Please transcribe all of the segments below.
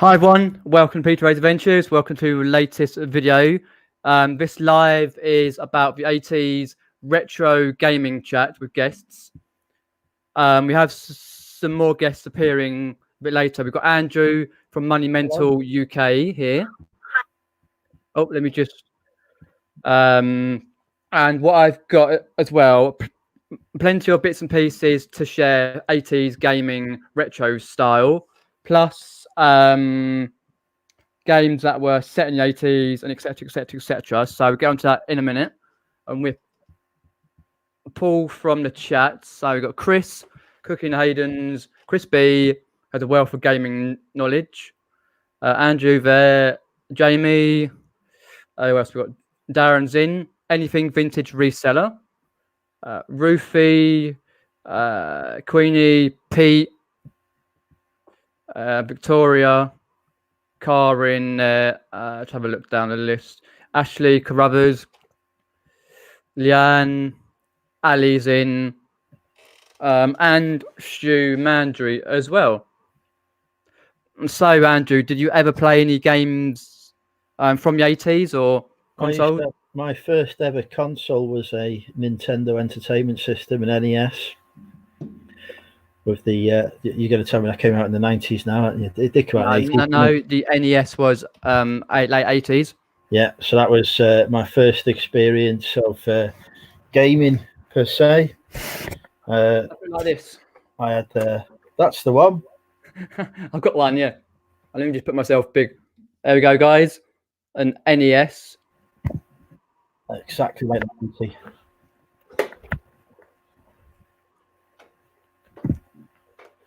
Hi everyone, welcome to Peter Ray's Adventures. Welcome to the latest video. This live is about the 80s retro gaming chat with guests. We have some more guests appearing a bit later. We've got Andrew from Monumental UK here. Oh, let me just... and what I've got as well, plenty of bits and pieces to share 80s gaming retro style, plus games that were set in the 80s and etc. So we'll get onto that in a minute. And with Paul from the chat, so we've got Chris, Cooking Haydens, Chris B has a wealth of gaming knowledge. Andrew there, Jamie, who else we got? Darren's in, anything vintage reseller. Rufy, Queenie, Pete, Victoria, Karin, let's have a look down the list. Ashley Carruthers, Leanne, Ali's in, and Stu Mandry as well. So, Andrew, did you ever play any games from the 80s or console? My first ever console was a Nintendo Entertainment System, an NES. With the you're going to tell me that came out in the 90s now, aren't you? It did come out in the 80s. No, the NES was late 80s. Yeah, so that was my first experience of gaming per se. Something like this. I had that's the one. I've got one, yeah. Let me just put myself big. There we go, guys. An NES. Exactly like that.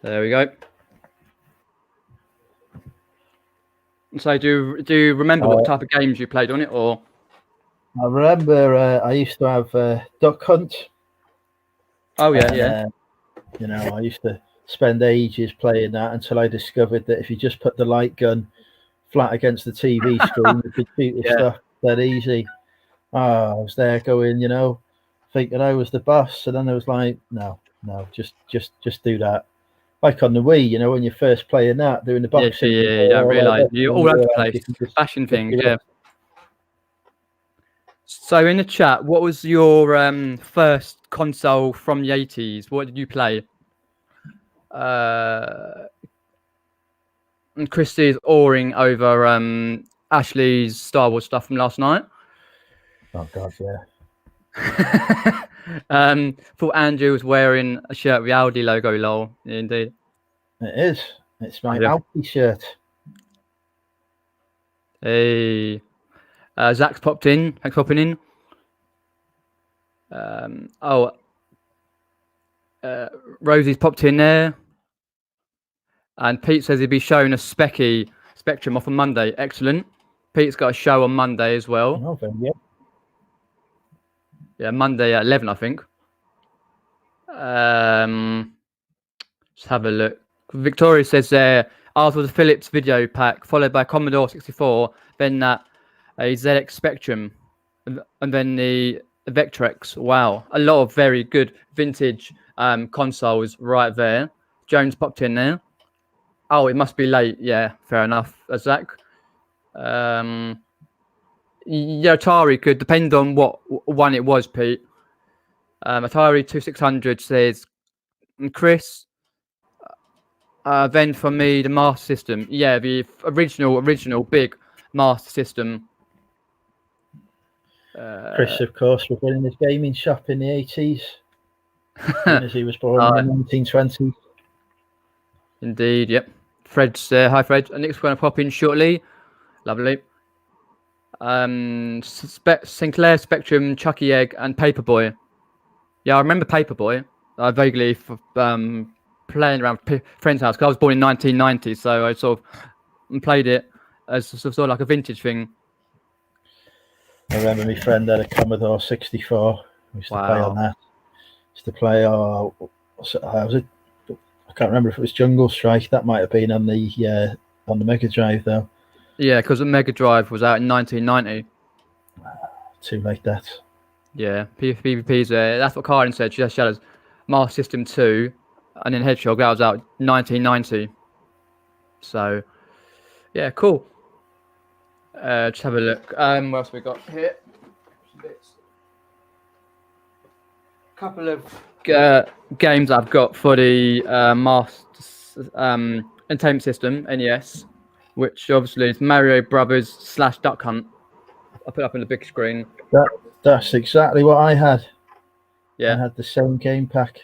There we go. So, do you remember what type of games you played on it, or? I remember I used to have Duck Hunt. Oh yeah. You know, I used to spend ages playing that until I discovered that if you just put the light gun flat against the TV screen, you could shoot the stuff that easy. I was there going, you know, thinking I was the boss, and then I was like, no, just do that. Like on the Wii, you know, when you're first playing that, doing the boxing. Yeah, I realised you're all over the place, bashing things. Yeah. So in the chat, what was your first console from the 80s? What did you play? And Christy's awing over Ashley's Star Wars stuff from last night. Oh God, yeah. Thought Andrew was wearing a shirt with the Audi logo. Lol, yeah, indeed. It is. It's my Audi shirt. Hey, Zach's popped in. Thanks for popping in. Rosie's popped in there, and Pete says he'll be showing a Spectrum off on Monday. Excellent. Pete's got a show on Monday as well. Oh, very good. Yeah, Monday at 11, I think. Let's have a look. Victoria says there, after the Philips video pack, followed by Commodore 64, then a ZX Spectrum, and then the Vectrex. Wow, a lot of very good vintage consoles right there. Jones popped in there. Oh, it must be late. Yeah, fair enough. Zach. Yeah, Atari could depend on what one it was, Pete. Atari 2600 says Chris. Then for me, the Master System. Yeah, the original big Master System. Chris, of course, was running his gaming shop in the 80s. As he was born in the 1920s. Indeed, yep. Fred's there. Hi, Fred. Nick's going to pop in shortly. Lovely. Sinclair, Spectrum, Chucky Egg, and Paperboy. Yeah, I remember Paperboy. I vaguely playing around friend's house because I was born in 1990, so I sort of played it as sort of like a vintage thing. I remember my friend had a Commodore 64. We used to play on that. Used to play. I can't remember if it was Jungle Strike. That might have been on the Mega Drive though. Yeah, because the Mega Drive was out in 1990. Too late that. Yeah, PvP's there. That's what Karin said. She just showed us Master System 2, and then Hedgehog, that was out 1990. So, Yeah, cool. Just have a look. What else we got here? Couple of games I've got for the Master Entertainment System (NES), which obviously is Mario Brothers / Duck Hunt. I'll put it up on the big screen. That's exactly what I had. Yeah, I had the same game pack.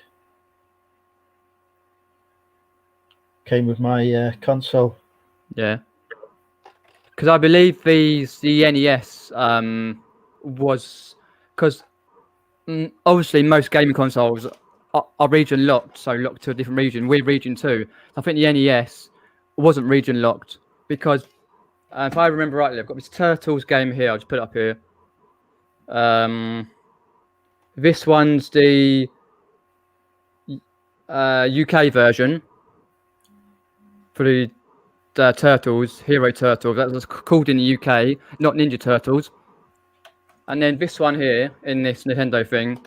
Came with my console. yeah. Because I believe the NES was because obviously most gaming consoles are region locked, so locked to a different region. We're region 2. I think the NES wasn't region locked because if I remember rightly, I've got this Turtles game here. I'll just put it up here. This one's the UK version for the Turtles, Hero Turtles. That's called in the UK, not Ninja Turtles. And then this one here in this Nintendo thing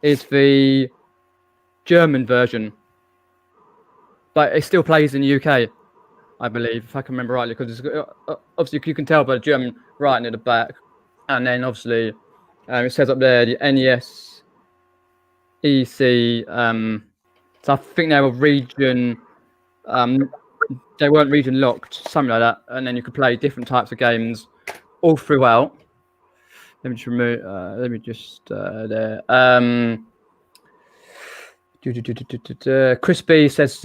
is the German version, but it still plays in the UK, I believe, if I can remember rightly, because obviously you can tell by the German writing at the back, and then obviously it says up there the NES EC. So I think they were region. They weren't region locked, something like that, and then you could play different types of games all throughout. Let me just remove. Let me just there. Crispy says.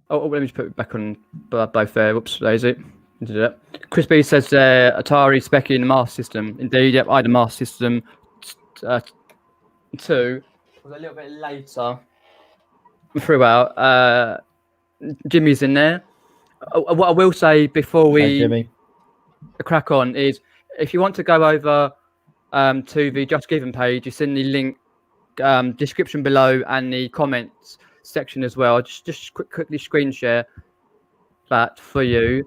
Oh, let me just put it back on both there. Whoops, lazy. Crispy says Atari Specky in the Master System. Indeed, yep, I had a Master System 2. It was a little bit later throughout. Jimmy's in there. What I will say before we crack on is if you want to go over to the Just Given page, it's in the link description below and the comments section as well. I'll just quickly screen share that for you.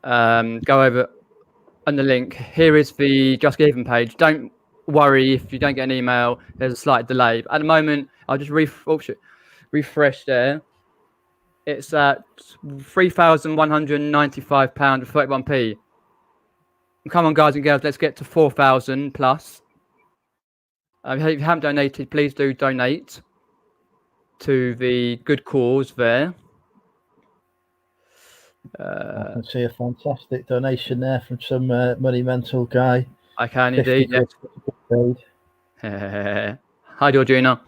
Go over on the link. Here is the Just Given page. Don't worry if you don't get an email. There's a slight delay. At the moment, I'll just refresh there. It's at £3,195.31p. Come on, guys and girls, let's get to 4,000 plus. If you haven't donated, please do donate to the good cause there. I can see a fantastic donation there from some money mental guy. I can indeed. Yeah. Hi, Georgina.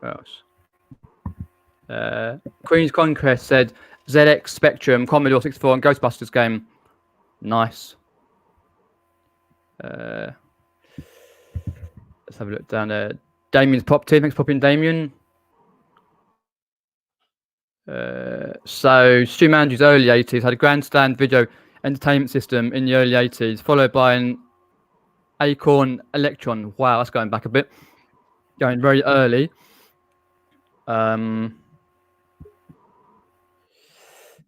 What else? Queen's Conquest said ZX Spectrum, Commodore 64, and Ghostbusters game. Nice. Let's have a look down there. Damien's popped in. Thanks for popping, Damien. So Stu Mandrew's early 80s had a grandstand video entertainment system in the early 80s, followed by an Acorn Electron. Wow, that's going back a bit. Going very early.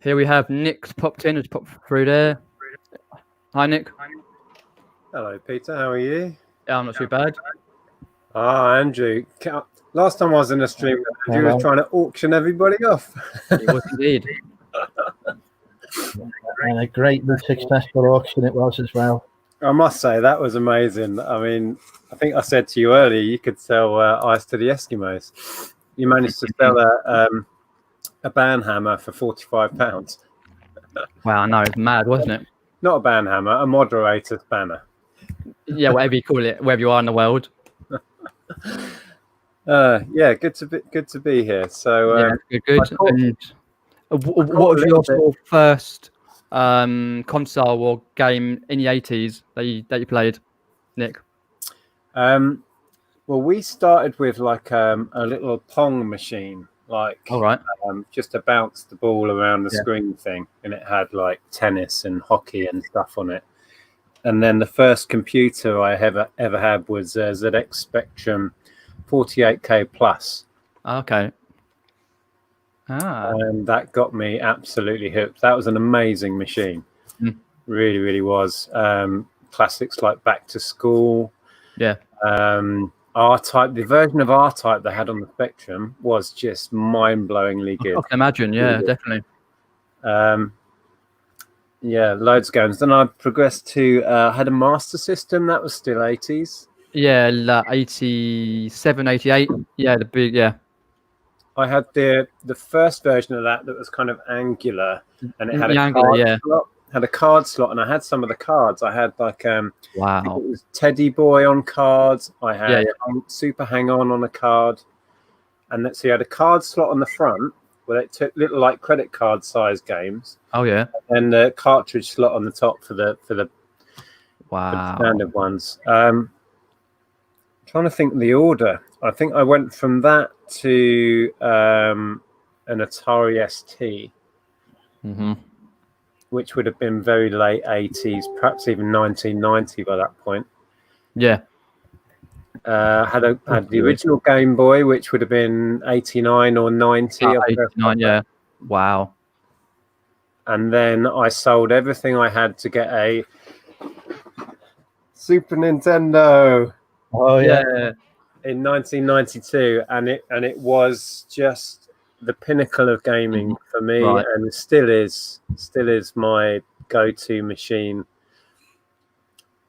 Here we have Nick's popped in. Just popped through there. Hi, Nick. Hello, Peter. How are you? Yeah, I'm not too bad. Andrew. Last time I was in a stream, Andrew was trying to auction everybody off. It was indeed. And a greatly successful auction it was as well. I must say, that was amazing. I mean, I think I said to you earlier, you could sell ice to the Eskimos. You managed to sell a band hammer for £45. Wow, no, it's mad, wasn't it? Not a band hammer, a moderator's banner. Yeah, whatever you call it, wherever you are in the world. Yeah, good to be here. So good. And what was your first console or game in the 80s that you played, Nick? Well, we started with like a little Pong machine, like just to bounce the ball around the screen thing, and it had like tennis and hockey and stuff on it. And then the first computer I ever had was ZX Spectrum 48K Plus. Okay. And that got me absolutely hooked. That was an amazing machine. Really was. Classics like Back to School. Yeah. R-Type, the version of R-Type they had on the Spectrum was just mind-blowingly good. I can imagine, yeah, definitely. Yeah, loads of games. Then I progressed to had a Master System that was still 80s. Yeah, 87, 88. Yeah, the big, yeah. I had the first version of that was kind of angular, and it had a angular, card slot. Had a card slot, and I had some of the cards. I had like wow, it was Teddy Boy on cards. I had Super Hang On a card, and so you had a card slot on the front where it took little like credit card size games. Oh yeah, and the cartridge slot on the top for the wow standard ones. Trying to think the order. I think I went from that to an Atari ST, which would have been very late 80s, perhaps even 1990 by that point. Yeah. Had the original Game Boy, which would have been 89 or 90. 89, yeah. Wow. And then I sold everything I had to get a Super Nintendo. Oh yeah. In 1992, and it was just the pinnacle of gaming for me, and still is my go-to machine.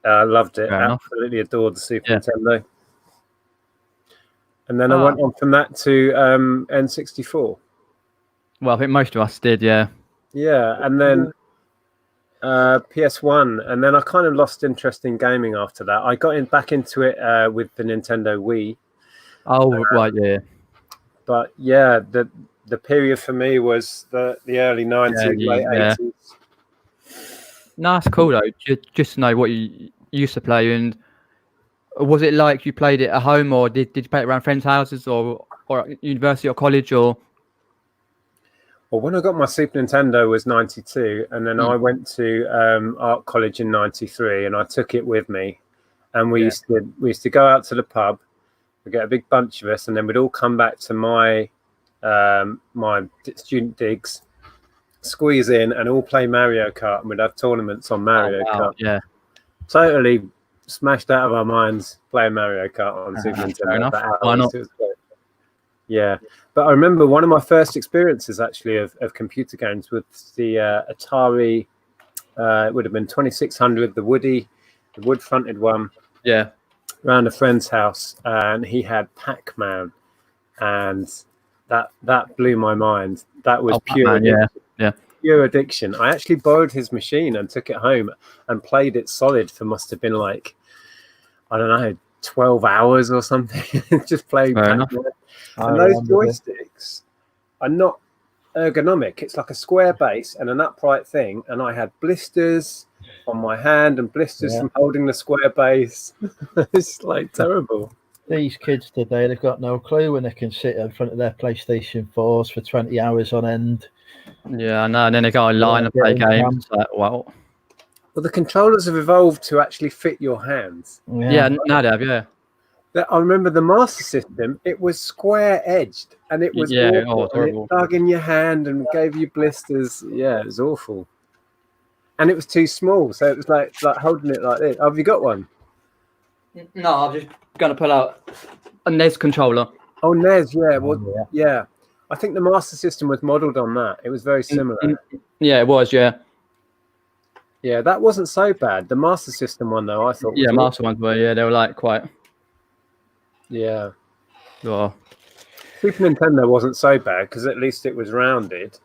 I loved it. Absolutely adored the Super Nintendo. And then I went on from that to N64. Well, I think most of us did, yeah. Yeah, and then PS1, and then I kind of lost interest in gaming after that. I got back into it with the Nintendo Wii. Oh, right, yeah. But yeah, the period for me was the early 90s, late 80s. No, that's cool though. Just to know what you used to play, and was it like you played it at home, or did you play it around friends' houses, or at university or college, or? Well, when I got my Super Nintendo was 92, and then I went to art college in 93, and I took it with me. And we used to go out to the pub, we'd get a big bunch of us, and then we'd all come back to my my student digs, squeeze in, and all play Mario Kart, and we'd have tournaments on Mario Kart. Yeah, totally smashed out of our minds playing Mario Kart on Super Nintendo. Why not? Yeah, but I remember one of my first experiences actually of computer games was the Atari. It would have been 2600, the wood-fronted one. Yeah, around a friend's house, and he had Pac-Man, and that blew my mind. That was pure addiction. Pure addiction. I actually borrowed his machine and took it home and played it solid for must have been like, I don't know, 12 hours or something. Just playing Pac-Man. And those joysticks are not ergonomic. It's like a square base and an upright thing, and I had blisters on my hand and blisters from holding the square base. It's like terrible. These kids today, they've got no clue when they can sit in front of their PlayStation 4s for 20 hours on end. Yeah, I know. And then they go online and play games. Like, wow. Well, the controllers have evolved to actually fit your hands. Yeah, now they have, yeah. I remember the Master System, it was square edged, and it was awful. And it dug in your hand and gave you blisters. Yeah, it was awful. And it was too small, so it was like holding it like this. Have you got one? No, I'm just going to pull out a NES controller. Oh, NES, yeah. Well, yeah. I think the Master System was modelled on that. It was very similar. Yeah, it was, yeah. Yeah, that wasn't so bad. The Master System one, though, I thought. Yeah, Master ones were, they were like quite... Yeah. Oh. Super Nintendo wasn't so bad because at least it was rounded.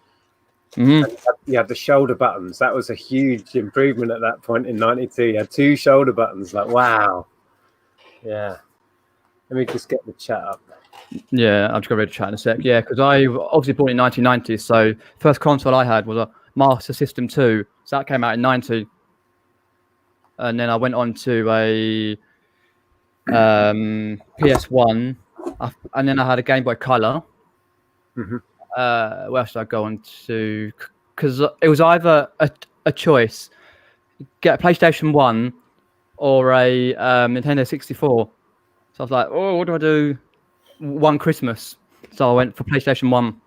And you had the shoulder buttons. That was a huge improvement at that point in 92. You had 2 shoulder buttons. Like, wow. Yeah. Let me just get the chat up. Yeah, I'm just going to read the chat in a sec. Yeah, because I obviously born in 1990, so first console I had was a Master System 2. So that came out in 90. And then I went on to a PS1, and then I had a Game Boy Color. Where should I go on to? Because it was either a choice, get a PlayStation 1 or a Nintendo 64. So I was like, oh, what do I do one Christmas? So I went for PlayStation 1.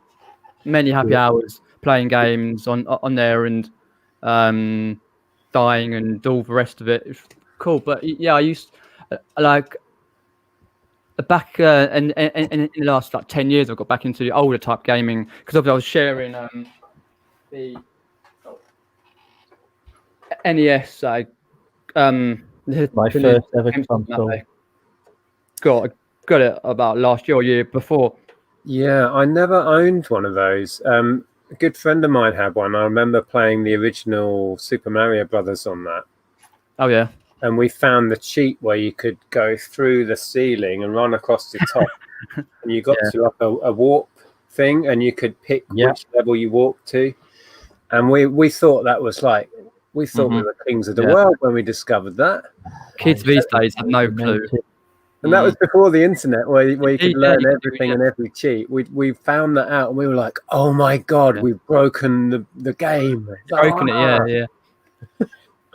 Many happy hours playing games on there and dying and all the rest of it. It was cool, but yeah, I used like back in the last like 10 years, I got back into the older type gaming because obviously I was sharing the NES. My first ever console. Got it about last year or year before. Yeah, I never owned one of those. A good friend of mine had one. I remember playing the original Super Mario Brothers on that. Oh yeah. And we found the cheat where you could go through the ceiling and run across the top. And you got to like a warp thing, and you could pick which level you walked to. And we thought that was like, we thought we were kings of the world when we discovered that. Kids these days have no clue. And that was before the internet, where you could learn everything and every cheat. We found that out, and we were like, "Oh my god, we've broken the game!" Broken it, yeah.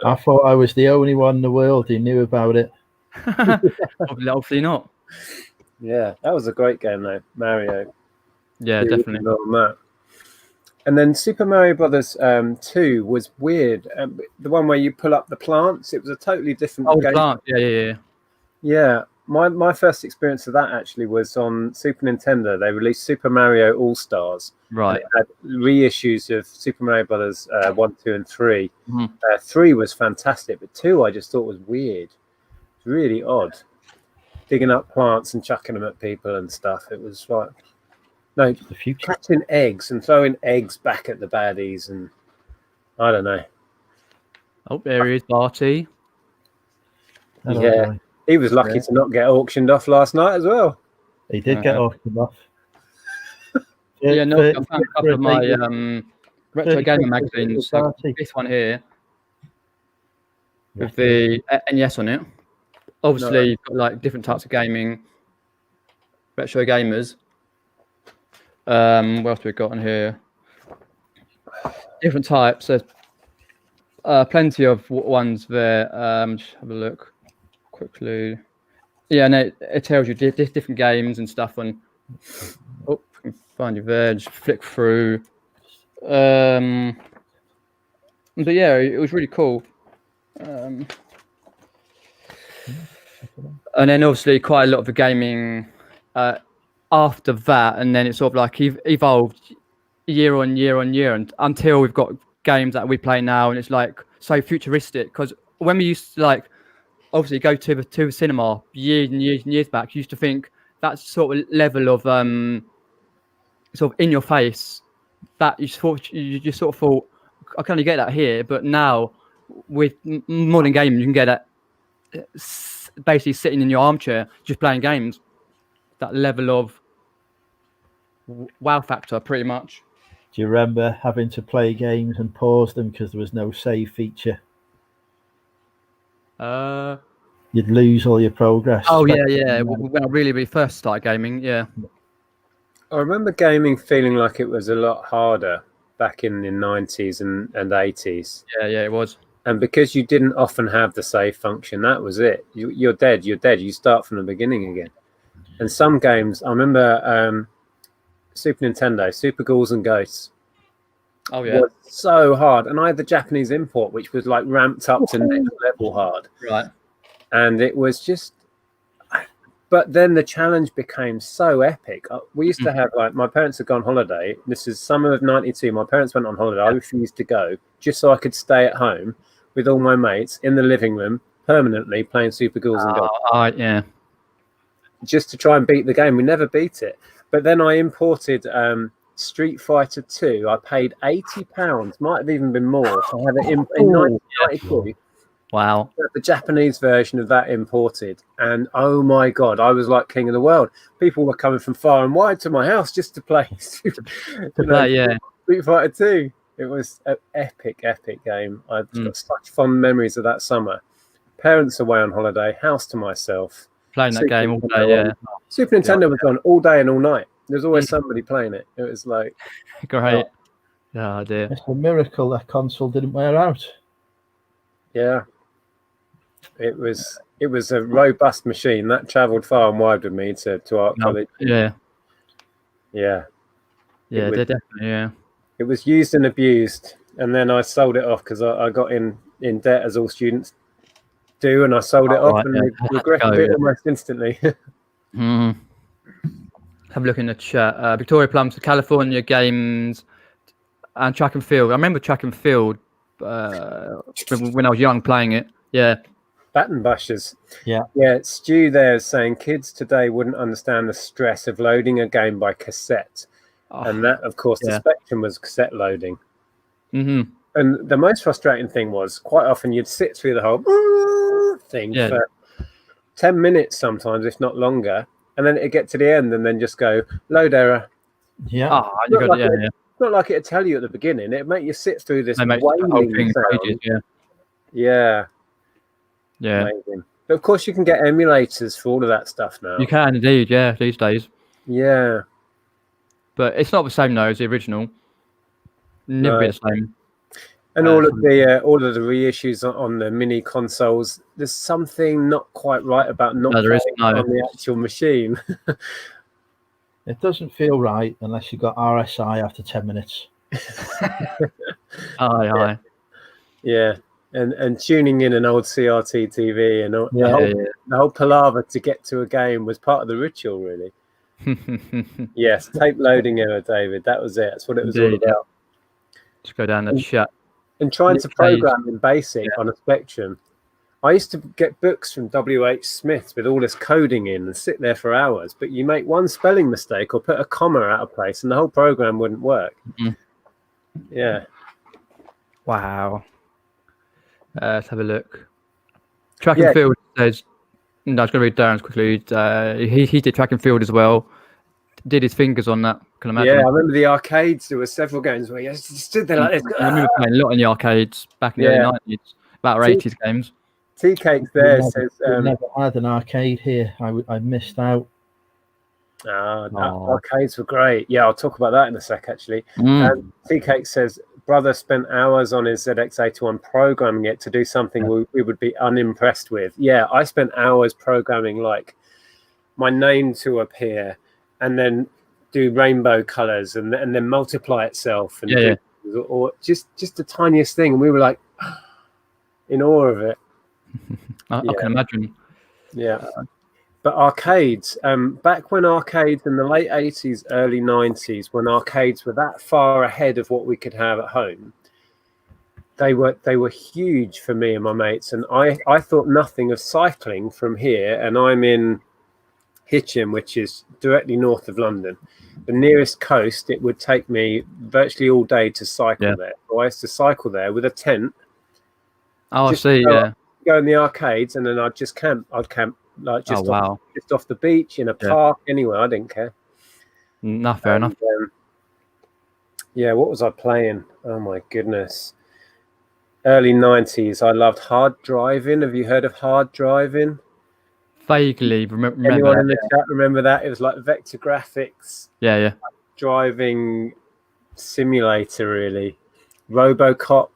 I thought I was the only one in the world who knew about it. Obviously not. Yeah, that was a great game, though, Mario. Yeah, definitely. And then Super Mario Brothers 2 was weird. The one where you pull up the plants, it was a totally different game. Plant. Yeah. Yeah. My first experience of that actually was on Super Nintendo. They released Super Mario All Stars. Right. It had reissues of Super Mario Brothers 1, 2, and 3. 3 was fantastic, but 2 I just thought was weird. It's really odd. Digging up plants and chucking them at people and stuff. It was like, no, the future. Catching eggs and throwing eggs back at the baddies, and I don't know. Oh, there he is, Barty. Yeah. He was lucky to not get auctioned off last night as well. He did get auctioned off. I found a couple of my retro gaming magazines. So this one here with the NES on it. Obviously, you've got like different types of gaming, retro gamers. What else have we got on here? Different types. There's plenty of ones there. Just have a look quickly. Yeah, and it tells you different games and stuff. And find your there. Just flick through. But yeah, it was really cool. And then obviously quite a lot of the gaming after that, and then it's sort of like evolved year on year and until we've got games that we play now, and it's like so futuristic. Because when we used to like obviously go to the cinema years and years back, you used to think that sort of level of sort of in your face that you just sort of thought I can only get that here. But now with modern gaming, you can get that basically sitting in your armchair just playing games. That level of wow factor, pretty much. Do you remember having to play games and pause them because there was no save feature? You'd lose all your progress. Oh yeah. When I really first started gaming, yeah. I remember gaming feeling like it was a lot harder back in the 90s and 80s. Yeah, it was. And because you didn't often have the save function, that was it. You're dead. You start from the beginning again. And some games, I remember Super Nintendo, Super Ghouls and Ghosts. Oh yeah, was so hard. And I had the Japanese import, which was like ramped up to next level hard. Right. And it was just, but then the challenge became so epic. We used to have like, my parents had gone on holiday. This is summer of '92. My parents went on holiday. I refused to go just so I could stay at home with all my mates in the living room permanently playing Super Ghouls and Ghosts. Yeah. Just to try and beat the game. We never beat it. But then I imported Street Fighter 2. I paid £80, might have even been more, to have it in 1992. Wow. The Japanese version of that imported. And oh my God, I was like king of the world. People were coming from far and wide to my house just to play Street Fighter 2. It was an epic game. I've got such fond memories of that summer. Parents away on holiday, house to myself. Playing that game all day, yeah. Super Nintendo was on all day and all night. There's always somebody playing it. It was like great. Oh dear. It's a miracle that console didn't wear out. Yeah. It was a robust machine that travelled far and wide with me to art college. Yeah. Definitely. Yeah. It was used and abused, and then I sold it off because I got in debt as all students do, and I sold it off and regretted it almost instantly. Have a look in the chat. Victoria Plums, California Games, and Track and Field. I remember Track and Field when I was young playing it. Yeah. Baton Bushers. Yeah. Yeah, Stu there is saying kids today wouldn't understand the stress of loading a game by cassette. And that, of course, the Spectrum was cassette loading. And the most frustrating thing was quite often you'd sit through the whole thing for 10 minutes sometimes, if not longer. And then it'd get to the end and then just go, load error. Yeah. It's not like it'd tell you at the beginning. It'd make you sit through this wailing sound. Yeah. Amazing. But of course, you can get emulators for all of that stuff now. You can indeed, these days. Yeah. But it's not the same though as the original. Never be the same. And all of the reissues on the mini consoles, there's something not quite right about not playing on the actual machine. It doesn't feel right unless you've got RSI after 10 minutes. Aye. Yeah. And tuning in an old CRT TV and the whole palaver to get to a game was part of the ritual, really. Yes, tape loading error, David. That was it. That's what it was all about. Just go down the chat. And trying to program in BASIC on a Spectrum. I used to get books from W.H. Smith with all this coding in and sit there for hours, but you make one spelling mistake or put a comma out of place and the whole program wouldn't work. Yeah. Wow. Let's have a look. Track and Field says, no, I was going to read Darren's quickly. He did Track and Field as well. Did his fingers on that. Can imagine. Yeah, I remember the arcades. There were several games where you stood there like this. I remember playing a lot in the arcades back in the early 90s, about our 80s games. Tea Cakes there says... we never had an arcade here. I missed out. Arcades were great. Yeah, I'll talk about that in a sec, actually. Tea Cake says, brother spent hours on his ZX81 programming it to do something we would be unimpressed with. Yeah, I spent hours programming like my name to appear and then do rainbow colors and then multiply itself and or just the tiniest thing. And we were like in awe of it. I can imagine. Yeah. But arcades, back when arcades in the late 80s, early 90s, when arcades were that far ahead of what we could have at home, they were huge for me and my mates. And I thought nothing of cycling from here, and I'm in Hitchin, which is directly north of London. The nearest coast, it would take me virtually all day to cycle there. So I used to cycle there with a tent. Oh, I see, Go in the arcades, and then I'd just camp. I'd camp like just off the beach, in a park, anywhere. I didn't care. No, fair enough. What was I playing? Oh my goodness. Early 90s, I loved hard driving. Have you heard of hard driving? Vaguely remember. Anyone in the chat remember that? It was like vector graphics. Yeah. Driving simulator, really. RoboCop.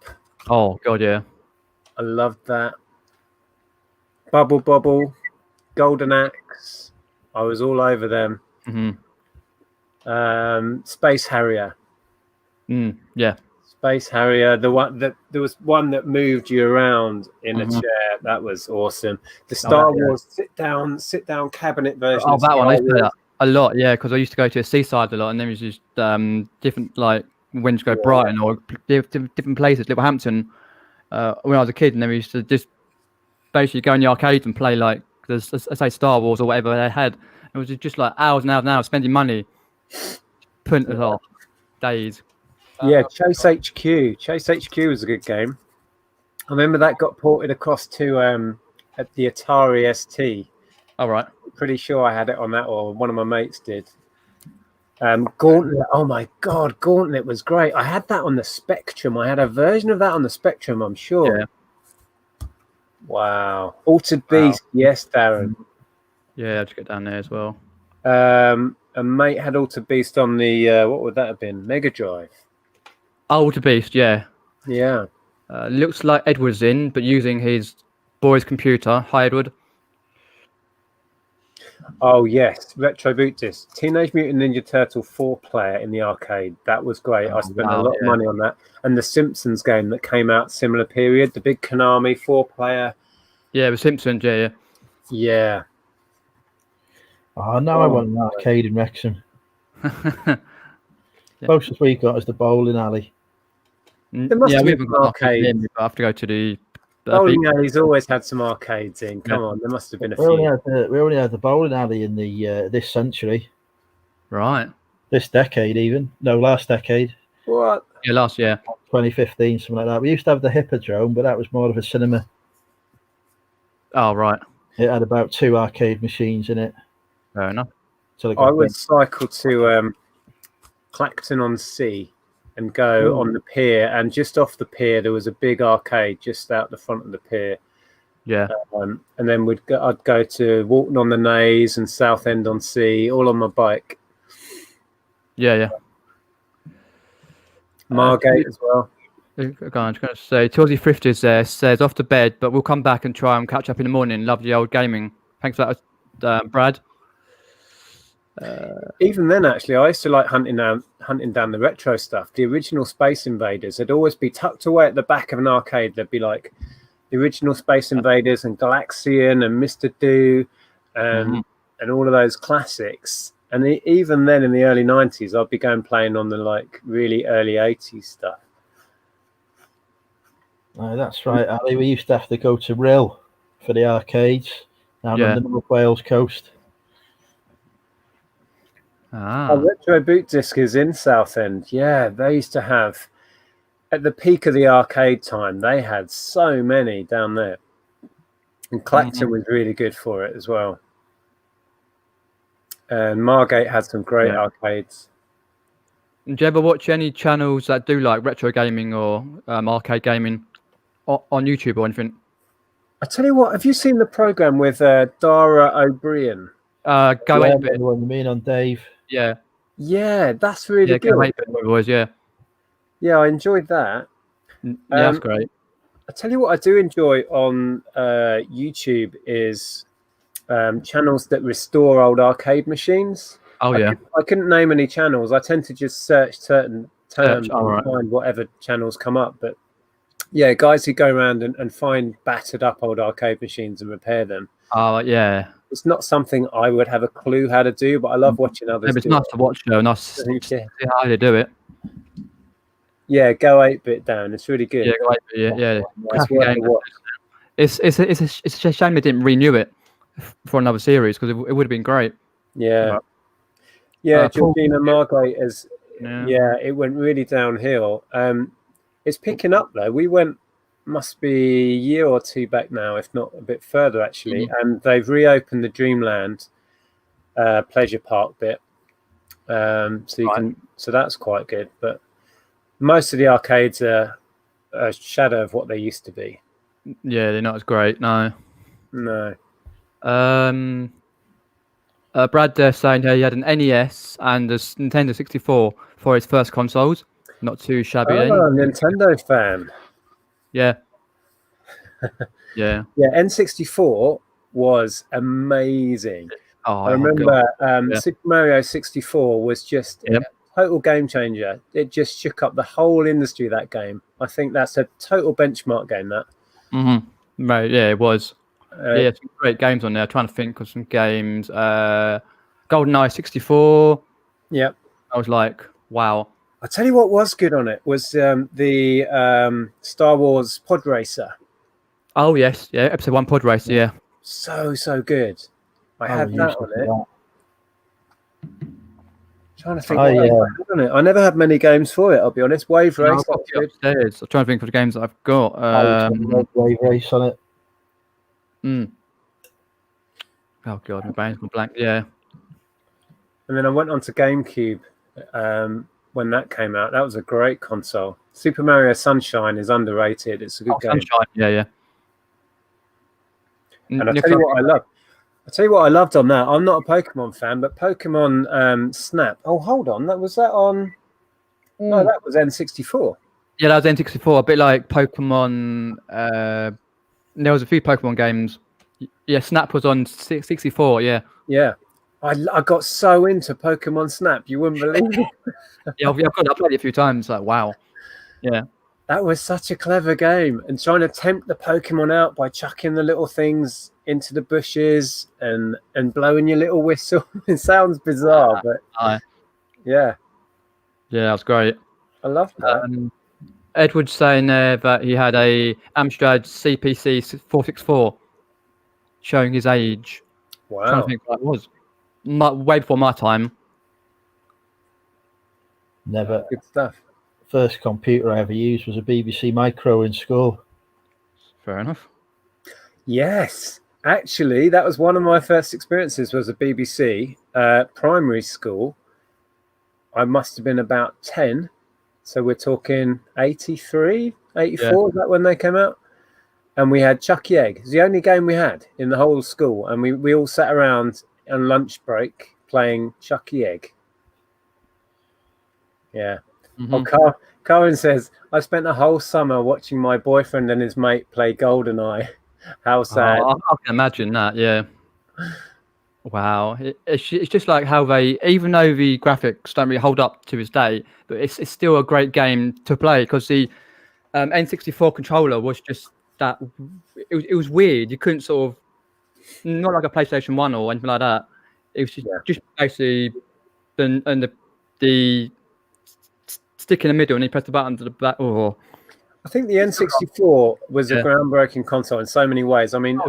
Oh god, yeah. I loved that. Bubble Bobble, Golden Axe. I was all over them. Space Harrier. Yeah. Space Harrier. The one that there was one that moved you around in a chair. That was awesome. The Star Wars sit down cabinet version. Oh, that one. I used to play that a lot. Yeah, because I used to go to a seaside a lot, and then it was just different, like when you go Brighton or different places, Littlehampton. When I was a kid, and then we used to just basically go in the arcades and play like say Star Wars or whatever they had. It was just like hours and hours and hours spending money, putting it off days. Yeah, Chase HQ. Chase HQ was a good game. I remember that got ported across to at the Atari ST. All right. Pretty sure I had it on that, or one of my mates did. Gauntlet. Oh my god, Gauntlet was great. I had that on the Spectrum. I had a version of that on the Spectrum, I'm sure. Yeah. Wow. Altered Beast. Yes, Darren. Yeah, I'll just get down there as well. A mate had Altered Beast on the what would that have been? Mega Drive. Altered Beast, yeah. Yeah. Looks like Edward's in, but using his boy's computer. Hi, Edward. Oh yes, Retro Boot Disc. Teenage Mutant Ninja Turtle 4-player in the arcade. That was great. I spent a lot of money on that. And the Simpsons game that came out similar period, the big Konami 4-player. Yeah, the Simpsons. Yeah. I Oh, no, I want an arcade in Wrexham. Closest we've got is the bowling alley. There must we have haven't been got an arcades. arcade, but I have to go to the bowling alley's always had some arcades in. Come on, there must have been a few. We only had the bowling alley in the this century. Right. This decade, even. No, last decade. What? Yeah, last year. 2015, something like that. We used to have the Hippodrome, but that was more of a cinema. Oh, right. It had about 2 arcade machines in it. Fair enough. So I would cycle to Clacton-on-Sea and go on the pier, and just off the pier there was a big arcade just out the front of the pier. Yeah. And then I'd go to Walton-on-the-Naze and Southend-on-Sea, all on my bike. Yeah. Margate as well. I'm just going to say, Aussie Thrifters there says off to bed, but we'll come back and try and catch up in the morning. Lovely old gaming. Thanks for that, Brad. Even then, actually, I used to like hunting down the retro stuff. The original Space Invaders, they'd always be tucked away at the back of an arcade. There'd be like the original Space Invaders and Galaxian and Mr. Do and all of those classics. And even then, in the early 90s, I'd be going playing on the like really early 80s stuff. Oh, that's right, Ali. We used to have to go to Rill for the arcades down on the North Wales coast. Retro Boot Disc is in Southend. Yeah, they used to have, at the peak of the arcade time, they had so many down there. And Clacton was really good for it as well. And Margate had some great arcades. Do you ever watch any channels that do like retro gaming or arcade gaming on YouTube or anything? I tell you what, have you seen the program with Dara O'Brien? Go 8-bit. What you mean on Dave? Yeah, that's really good. Go 8-bit boys, yeah, I enjoyed that. Yeah, that's great. I tell you what, I do enjoy on YouTube is channels that restore old arcade machines. I couldn't name any channels. I tend to just search certain terms and find whatever channels come up. But yeah, guys who go around and find battered up old arcade machines and repair them. It's not something I would have a clue how to do, but I love watching others. It's nice to watch, though. Nice to see how they do it. Yeah, go 8-bit down. It's really good. Yeah, go 8-bit. Yeah. It's a shame they didn't renew it for another series because it would have been great. Yeah. Georgina Margate is. Yeah, it went really downhill. It's picking up though. We went. Must be a year or two back now, if not a bit further actually, and they've reopened the Dreamland pleasure park bit, so that's quite good. But most of the arcades are a shadow of what they used to be. Yeah, they're not as great. No. Brad there saying he had an NES and a Nintendo 64 for his first consoles. Not too shabby. Nintendo fan. Yeah. N64 was amazing. I remember Super Mario 64 was just a total game changer. It just shook up the whole industry, that game. I think that's a total benchmark game, that. Right, yeah, it was. Some great games on there. I'm trying to think of some games. GoldenEye 64. Yep. I was like, wow. I tell you what was good on it was the Star Wars Pod Racer. Oh yes, Episode 1 Pod Racer, yeah. So good. I had that on it. Trying to think. I never had many games for it. I'll be honest. Wave Race. Upstairs. I'm trying to think of the games that I've got. Wave Race on it. Oh god, my brain's gone blank. Yeah. And then I went on to GameCube. When that came out, that was a great console. Super Mario Sunshine is underrated. It's a good game. Sunshine, yeah. And I tell you what I love. I tell you what I loved on that. I'm not a Pokemon fan, but Pokemon Snap. Oh, hold on, was that on? No, that was N64. Yeah, that was N64. A bit like Pokemon. There was a few Pokemon games. Yeah, Snap was on 64. Yeah. Yeah. I got so into Pokemon Snap, you wouldn't believe it. I've played it a few times. Like, wow. Yeah. That was such a clever game, and trying to tempt the Pokemon out by chucking the little things into the bushes and blowing your little whistle. It sounds bizarre, but yeah, that was great. I love that. Edward's saying there that he had a Amstrad CPC 464, showing his age. Wow, I'm trying to think what it was. Way before my time. Never. Good stuff. First computer I ever used was a BBC Micro in school. Fair enough. Yes, actually, that was one of my first experiences. Was a BBC primary school. I must have been about 10, so we're talking 83, 84. Is that when they came out? And we had Chucky Egg. It was the only game we had in the whole school, and we all sat around on lunch break playing Chucky Egg. Yeah. Oh, Karin says, I spent a whole summer watching my boyfriend and his mate play GoldenEye. How sad. I can imagine that, yeah. Wow. It's just like how they, even though the graphics don't really hold up to this day, but it's still a great game to play, because the N64 controller was just that, it was weird. You couldn't sort of, not like a PlayStation 1 or anything like that. It was just basically the stick in the middle and you press the button to the back. Oh. I think the N64 was a groundbreaking console in so many ways. I mean,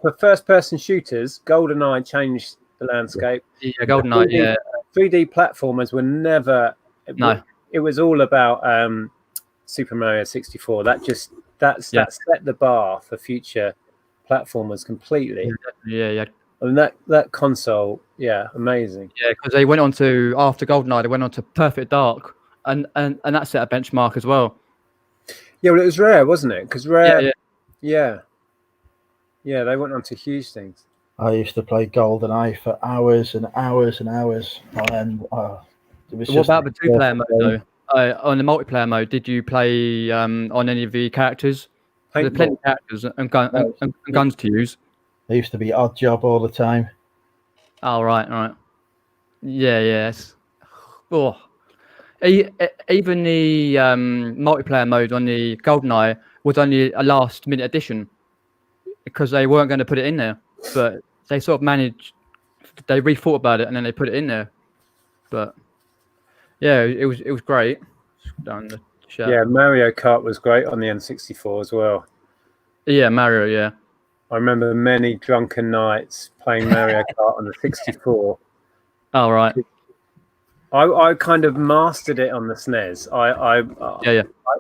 for first-person shooters, GoldenEye changed the landscape. Yeah, GoldenEye, 3D platformers were never... No. It was all about Super Mario 64. That set the bar for future platformers completely. Yeah. And that console, amazing. Yeah, because they went on to, after GoldenEye, they went on to Perfect Dark. And that set a benchmark as well. Yeah, well, it was Rare, wasn't it? Because Rare, yeah, they went on to huge things. I used to play GoldenEye for hours and hours and hours. And what about the two-player mode, though? On the multiplayer mode, did you play on any of the characters? There's plenty of characters and guns to use. There used to be Odd Job all the time. Oh, right. Yeah, yes. Oh. Even the multiplayer mode on the GoldenEye was only a last-minute addition because they weren't going to put it in there. But they sort of managed, they rethought about it and then they put it in there. But yeah, it was great. Yeah, Mario Kart was great on the N64 as well. Yeah, Mario, yeah. I remember many drunken nights playing Mario Kart on the 64. Oh, right. I kind of mastered it on the SNES.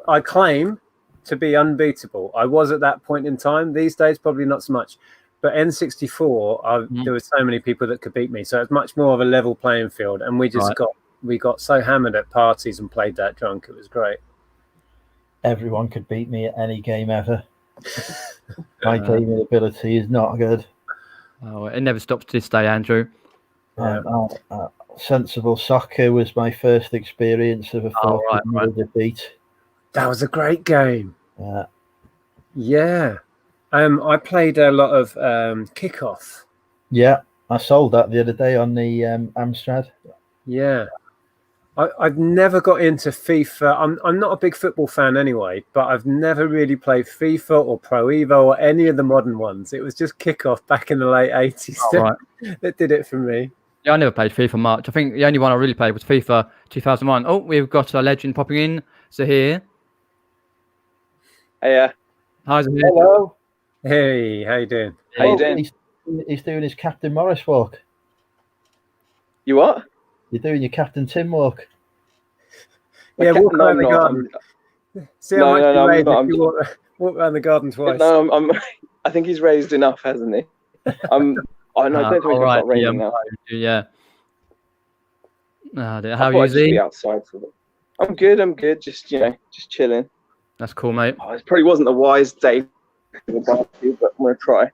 I claim to be unbeatable. I was at that point in time. These days, probably not so much. But N64, there were so many people that could beat me. So it's much more of a level playing field. And we just got so hammered at parties and played that drunk. It was great. Everyone could beat me at any game ever. My gaming ability is not good. Oh, it never stops to this day, Andrew. Sensible Soccer was my first experience of a 40 defeat. That was a great game. Yeah. I played a lot of Kickoff. Yeah, I sold that the other day on the Amstrad. Yeah. I've never got into FIFA. I'm not a big football fan anyway, but I've never really played FIFA or Pro Evo or any of the modern ones. It was just Kickoff back in the late 80s that did it for me. Yeah, I never played FIFA much. I think the only one I really played was FIFA 2001. Oh, we've got a legend popping in. Zahir. Hey, hi, Zahir. Hello. Hey, how you doing? How you doing? He's doing his Captain Morris walk. You what? You're doing your Captain Tim walk. Yeah, walk around the garden. See how much you raised if you walk around the garden twice. No, I think he's raised enough, hasn't he? I don't think we've got raining now. Yeah. How are you, Z? Outside for them. I'm good. Just chilling. That's cool, mate. It probably wasn't a wise day for the barbecue, but I'm gonna try.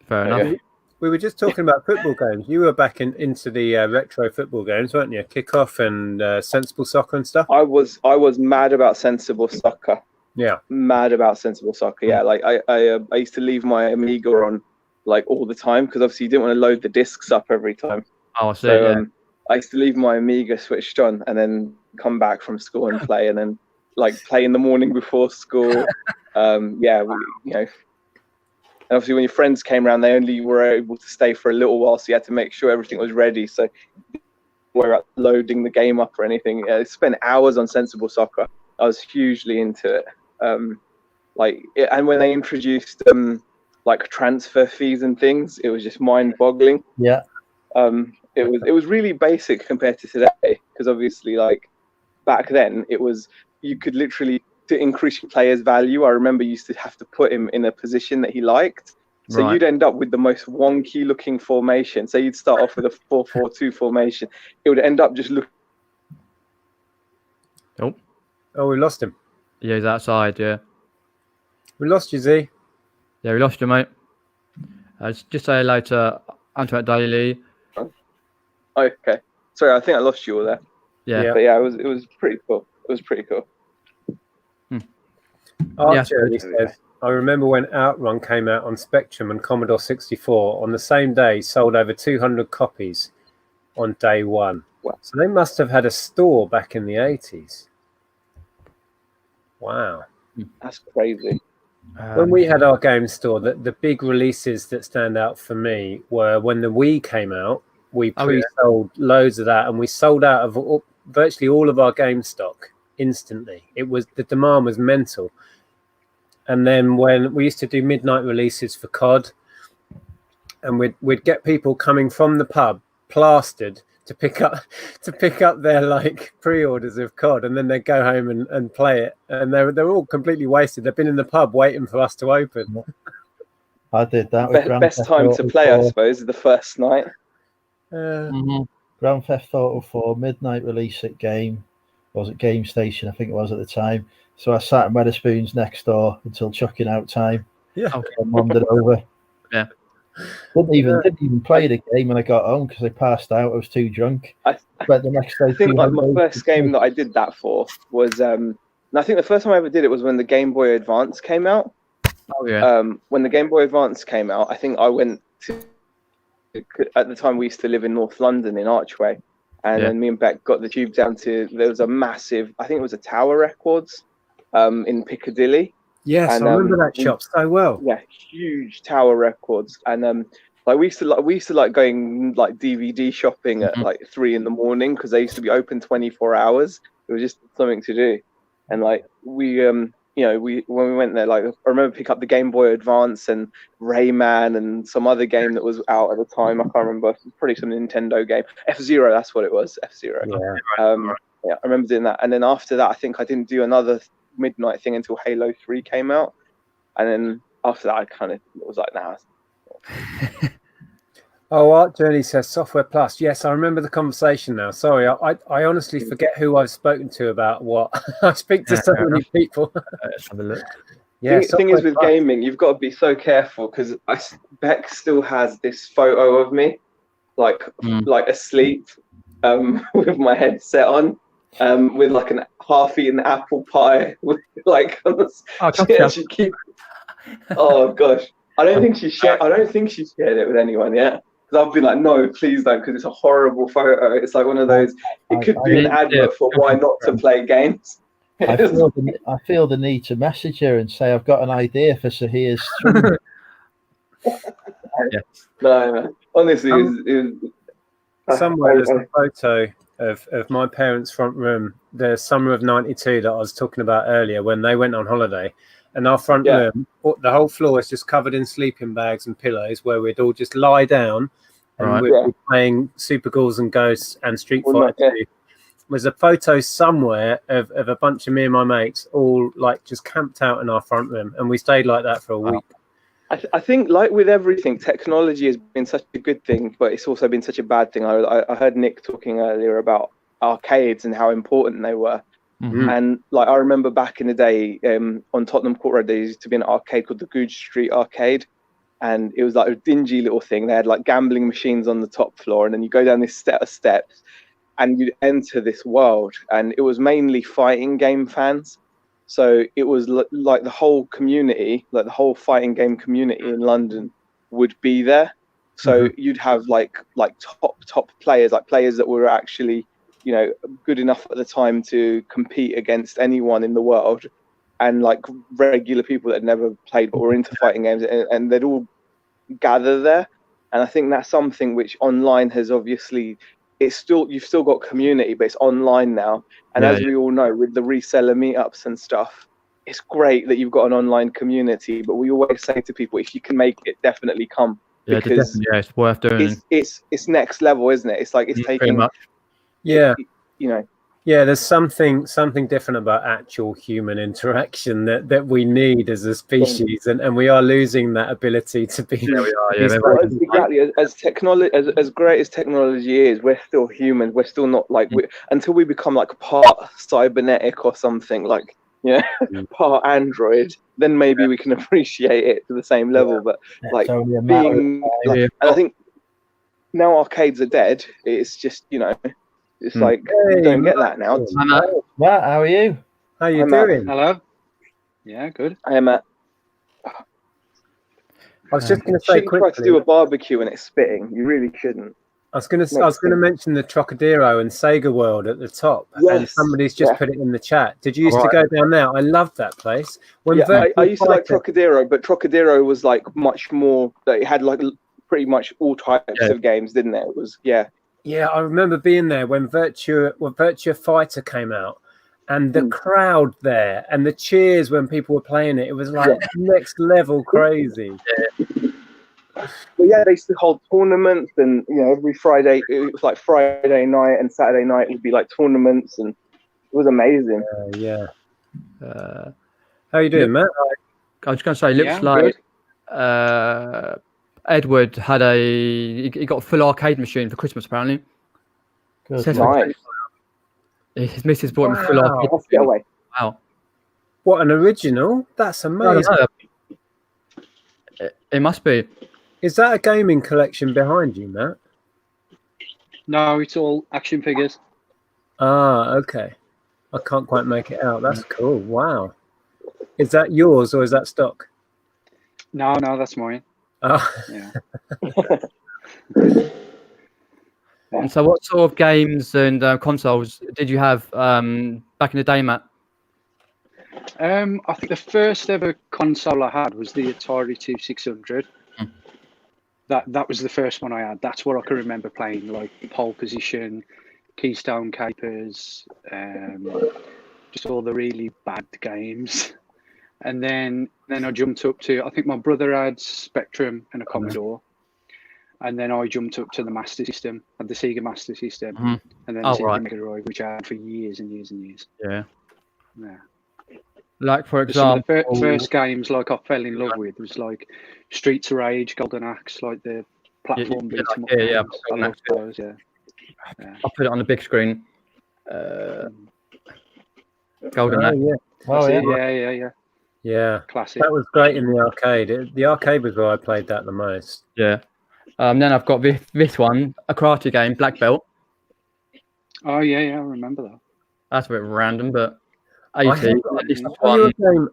Fair enough. We were just talking about football games. You were back into the retro football games, weren't you? Kickoff and Sensible Soccer and stuff. I was mad about Sensible Soccer. Yeah. Mad about Sensible Soccer. Yeah, like I used to leave my Amiga on like all the time because obviously you didn't want to load the discs up every time. Oh, I see. So I used to leave my Amiga switched on and then come back from school and play and then like play in the morning before school. And obviously when your friends came around, they only were able to stay for a little while, so you had to make sure everything was ready. So we're loading the game up or anything. I spent hours on Sensible Soccer. I was hugely into it. And when they introduced like transfer fees and things, it was just mind-boggling. Yeah. It was really basic compared to today, because obviously like back then you could literally, to increase your player's value, I remember you used to have to put him in a position that he liked. So you'd end up with the most wonky looking formation. So you'd start off with a 4-4-2 formation. It would end up just looking. Oh, we lost him. Yeah, he's outside. Yeah. We lost you, Z. Yeah, we lost you, mate. Just say hello to Antoinette Daly. Okay. Sorry, I think I lost you all there. Yeah. But yeah, it was pretty cool. It was pretty cool. Archie says, I remember when Outrun came out on Spectrum and Commodore 64 on the same day, sold over 200 copies on day one. Wow. So they must have had a store back in the 80s. Wow. That's crazy. When we had our game store, the big releases that stand out for me were when the Wii came out. We pre-sold loads of that, and we sold out of virtually all of our game stock instantly. The demand was mental. And then when we used to do midnight releases for COD, and we'd get people coming from the pub plastered to pick up their like pre-orders of COD, and then they'd go home and play it, and they're all completely wasted. They've been in the pub waiting for us to open. I did that. Best time to play, I suppose, is the first night. Grand Theft Auto 4 midnight release at Game Station, I think it was at the time. So I sat in Wetherspoons next door until chucking out time. Yeah, and wandered over. Yeah, didn't even play the game when I got home because I passed out. I was too drunk. But the next day, I think like my first game that I did that for was and I think the first time I ever did it was when the Game Boy Advance came out. Oh yeah. When the Game Boy Advance came out, I think I went to. At the time, we used to live in North London in Archway, and then me and Beck got the tube down to. There was a massive, I think it was a Tower Records, in Piccadilly. Yes, and, I remember that shop so well. Yeah, huge Tower Records, and we used to going like DVD shopping at like 3 a.m. because they used to be open 24 hours. It was just something to do, and like when we went there, like I remember pick up the Game Boy Advance and Rayman and some other game that was out at the time. I can't remember. Probably some Nintendo game. F-Zero, that's what it was. F-Zero. Yeah. I remember doing that. And then after that, I think I didn't do another midnight thing until Halo 3 came out. And then after that, I kind of was like, nah. Oh, Art Journey says Software Plus. Yes, I remember the conversation now. Sorry, I honestly forget who I've spoken to about what. I speak to so many people. Let's have a look. Yeah, the thing is with gaming, you've got to be so careful because Beck still has this photo of me, like asleep, with my headset on, with like an half-eaten apple pie, with like. Oh gosh, I don't think she shared it with anyone yet. I've been like, no, please don't, because it's a horrible photo. It's like one of those. It could be an advert for why not to play games. I feel the need to message her and say I've got an idea for Sahir's stream. No, honestly, somewhere there's a photo of my parents' front room. The summer of '92 that I was talking about earlier, when they went on holiday. And our front room, the whole floor is just covered in sleeping bags and pillows where we'd all just lie down and we'd be playing Super Ghouls and Ghosts and Street Fighter 2. There's a photo somewhere of a bunch of me and my mates all like just camped out in our front room, and we stayed like that for a week. I think like with everything, technology has been such a good thing, but it's also been such a bad thing. I heard Nick talking earlier about arcades and how important they were. Mm-hmm. And like I remember back in the day on Tottenham Court Road, there used to be an arcade called the Goodge Street Arcade, and it was like a dingy little thing. They had like gambling machines on the top floor, and then you go down this set of steps and you'd enter this world, and it was mainly fighting game fans. So it was like the whole community, like the whole fighting game community in London would be there. So you'd have like top players, like players that were actually good enough at the time to compete against anyone in the world, and like regular people that had never played but were into fighting games, and they'd all gather there. And I think that's something which online has obviously, you've still got community, but it's online now. And as we all know, with the reseller meetups and stuff, it's great that you've got an online community. But we always say to people, if you can make it, definitely come. Yeah, because it's worth doing. It's next level, isn't it? It's like it's taking much. There's something different about actual human interaction that we need as a species, and we are losing that ability to be. Exactly. As great as technology is, we're still humans. We're still not like until we become like part cybernetic or something, like part android. Then maybe we can appreciate it to the same level. But like being, and I think now arcades are dead. It's just it's like you don't get that now. Matt, how are you? How you doing? Hello. Yeah, good. I am at. I was just going to say quickly. Try to do a barbecue and it's spitting. You really shouldn't. I was going to mention the Trocadero and Sega World at the top, and somebody's just put it in the chat. Did you used to go down there? I loved that place. I used to like Trocadero, but Trocadero was like much more. It had like pretty much all types of games, didn't it? It was Yeah, I remember being there when Virtua Fighter came out, and the crowd there and the cheers when people were playing it. It was like next level crazy. But they used to hold tournaments, and every Friday it was like Friday night and Saturday night would be like tournaments, and it was amazing. How are you doing, Matt? I was going to say, looks like Edward had he got a full arcade machine for Christmas apparently. Good. Nice. His missus bought him a full arcade machine. Get away. Wow. What an original! That's amazing. It must be. Is that a gaming collection behind you, Matt? No, it's all action figures. Ah, okay. I can't quite make it out. That's cool. Wow. Is that yours or is that stock? No, that's mine. Oh. Yeah. And so what sort of games and consoles did you have back in the day, Matt? I think the first ever console I had was the Atari 2600. That was the first one I had. That's what I can remember playing, like Pole Position, Keystone Capers, just all the really bad games. And then I jumped up to, I think my brother had Spectrum and a Commodore. And then I jumped up to the Master System, had the Sega Master System, and then the Sega Mega Drive, which I had for years and years and years. Yeah. Yeah. Like, for example, some of the first games like I fell in love with was like Streets of Rage, Golden Axe, like the platform beat 'em up games. I loved those, I'll put it on the big screen. Golden Axe. Yeah. Classic. That was great in the arcade. The arcade was where I played that the most. Yeah. Then I've got this one, a karate game, Black Belt. Oh yeah, I remember that. That's a bit random, but 80.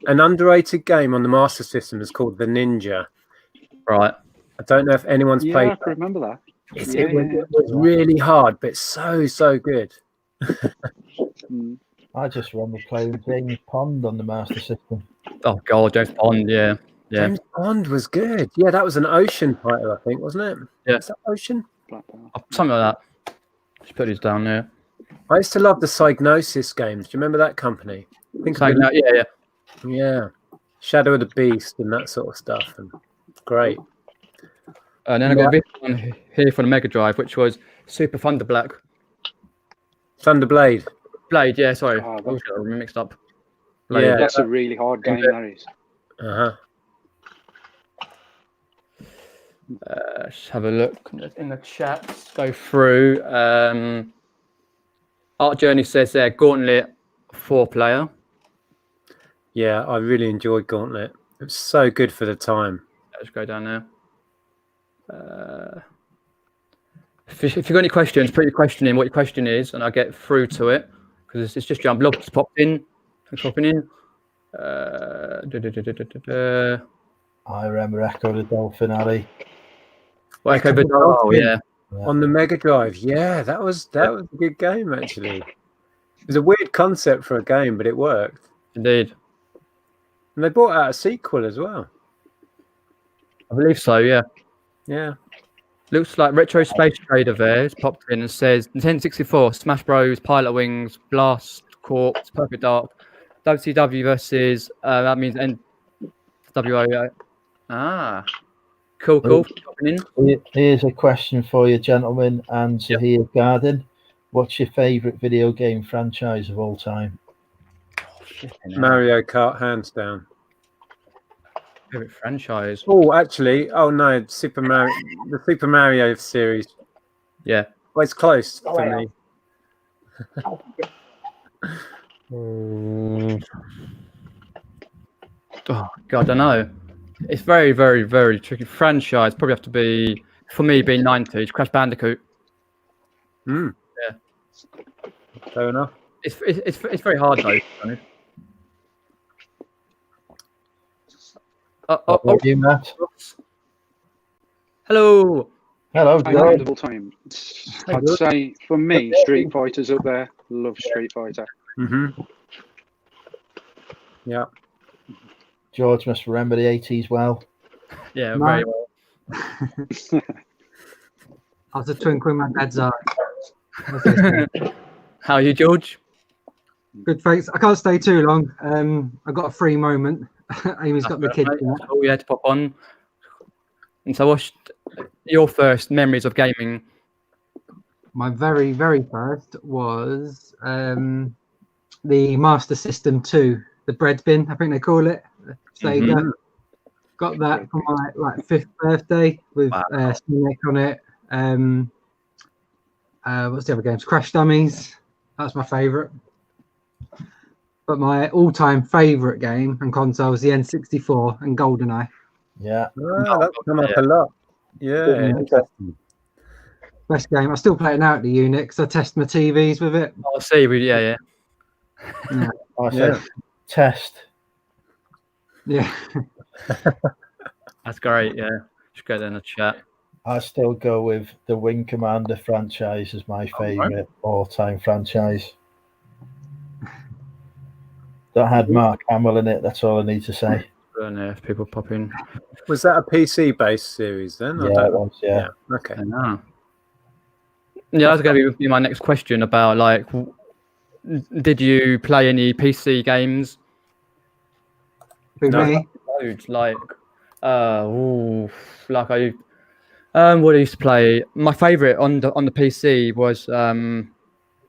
An underrated game on the Master System is called The Ninja. Right. I don't know if anyone's played. Yeah, I can remember that. It was really hard, but so good. I just remember playing James Pond on the Master System. Oh God, James Pond, yeah. James Pond was good. Yeah, that was an Ocean title, I think, wasn't it? Yeah. Is that Ocean? Something like that. Just put these down there. I used to love the Psygnosis games. Do you remember that company? Yeah. Shadow of the Beast and that sort of stuff. And great. And then I got this one here for the Mega Drive, which was Super Thunder Black. Thunderblade. Blade, yeah, sorry. I got mixed up. Blade. Yeah, that's a really hard game, that is. Let's have a look in the chat. Go through. Art Journey says there, Gauntlet 4-player. Yeah, I really enjoyed Gauntlet. It was so good for the time. Let's go down there. If you've got any questions, put your question in, what your question is, and I'll get through to it. Because it's just jump. Look, it's popped in. It's popping in. I remember Echo the Dolphin, Ali. Well, Echo the Dolphin. Oh, yeah. on the Mega Drive. Yeah, that was a good game actually. It was a weird concept for a game, but it worked. Indeed. And they brought out a sequel as well. I believe so. Yeah. Yeah. Looks like Retro Space Trader there. It's popped in and says Nintendo 64, Smash Bros, Pilot Wings, Blast Corps, Perfect Dark, WCW versus that means NWO. Ah, cool. Here's a question for you, gentlemen, and Zahir Garden. What's your favourite video game franchise of all time? Mario Kart, hands down. Favorite franchise? Oh, actually, no, the Super Mario series. Yeah, well, it's close for me. Oh God, I don't know. It's very, very, very tricky. Franchise probably have to be for me. Being 90s, Crash Bandicoot. Yeah. Fair enough. It's very hard though. What about you, Matt? Hello, George. All time. I'd say for me, Street Fighter's up there. Love Street Fighter. Yeah. George must remember the 80s well. Yeah, very well. I was a twinkle in my dad's eye. How are you, George? Good, thanks. I can't stay too long. I've got a free moment. Amy's got the kids. Oh, yeah, to pop on. And so, what's your first memories of gaming? My very, very first was the Master System 2, the bread bin, I think they call it. Sega. Got that for my 5th birthday with Snake on it. What's the other games? Crash Dummies. That's my favourite. But my all-time favourite game and console was the N64 and GoldenEye. Yeah. That's come up a lot. Yeah. Best game. I still play it now at the unit because I test my TVs with it. Oh, I see. Yeah. I said test. Yeah. That's great. Yeah. Just go there in the chat. I still go with the Wing Commander franchise as my favourite all-time franchise. That had Mark Hamill in it. That's all I need to say. If people pop in. Was that a PC-based series then? Yeah, it was. Yeah. Okay. Yeah, that's going to be my next question about did you play any PC games? With me? What I used to play. My favourite on the PC was the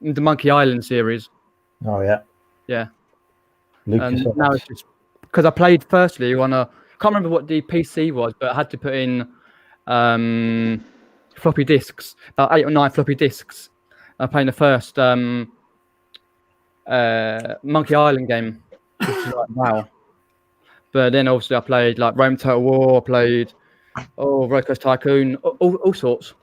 Monkey Island series. Oh yeah. Yeah. Lucas. And now it's just because I played firstly on a can't remember what the PC was, but I had to put in floppy disks, about 8 or 9 floppy disks. I'm playing the first Monkey Island game, which is wow. But then obviously I played Rome Total War, I played Roller Coaster Tycoon, all sorts.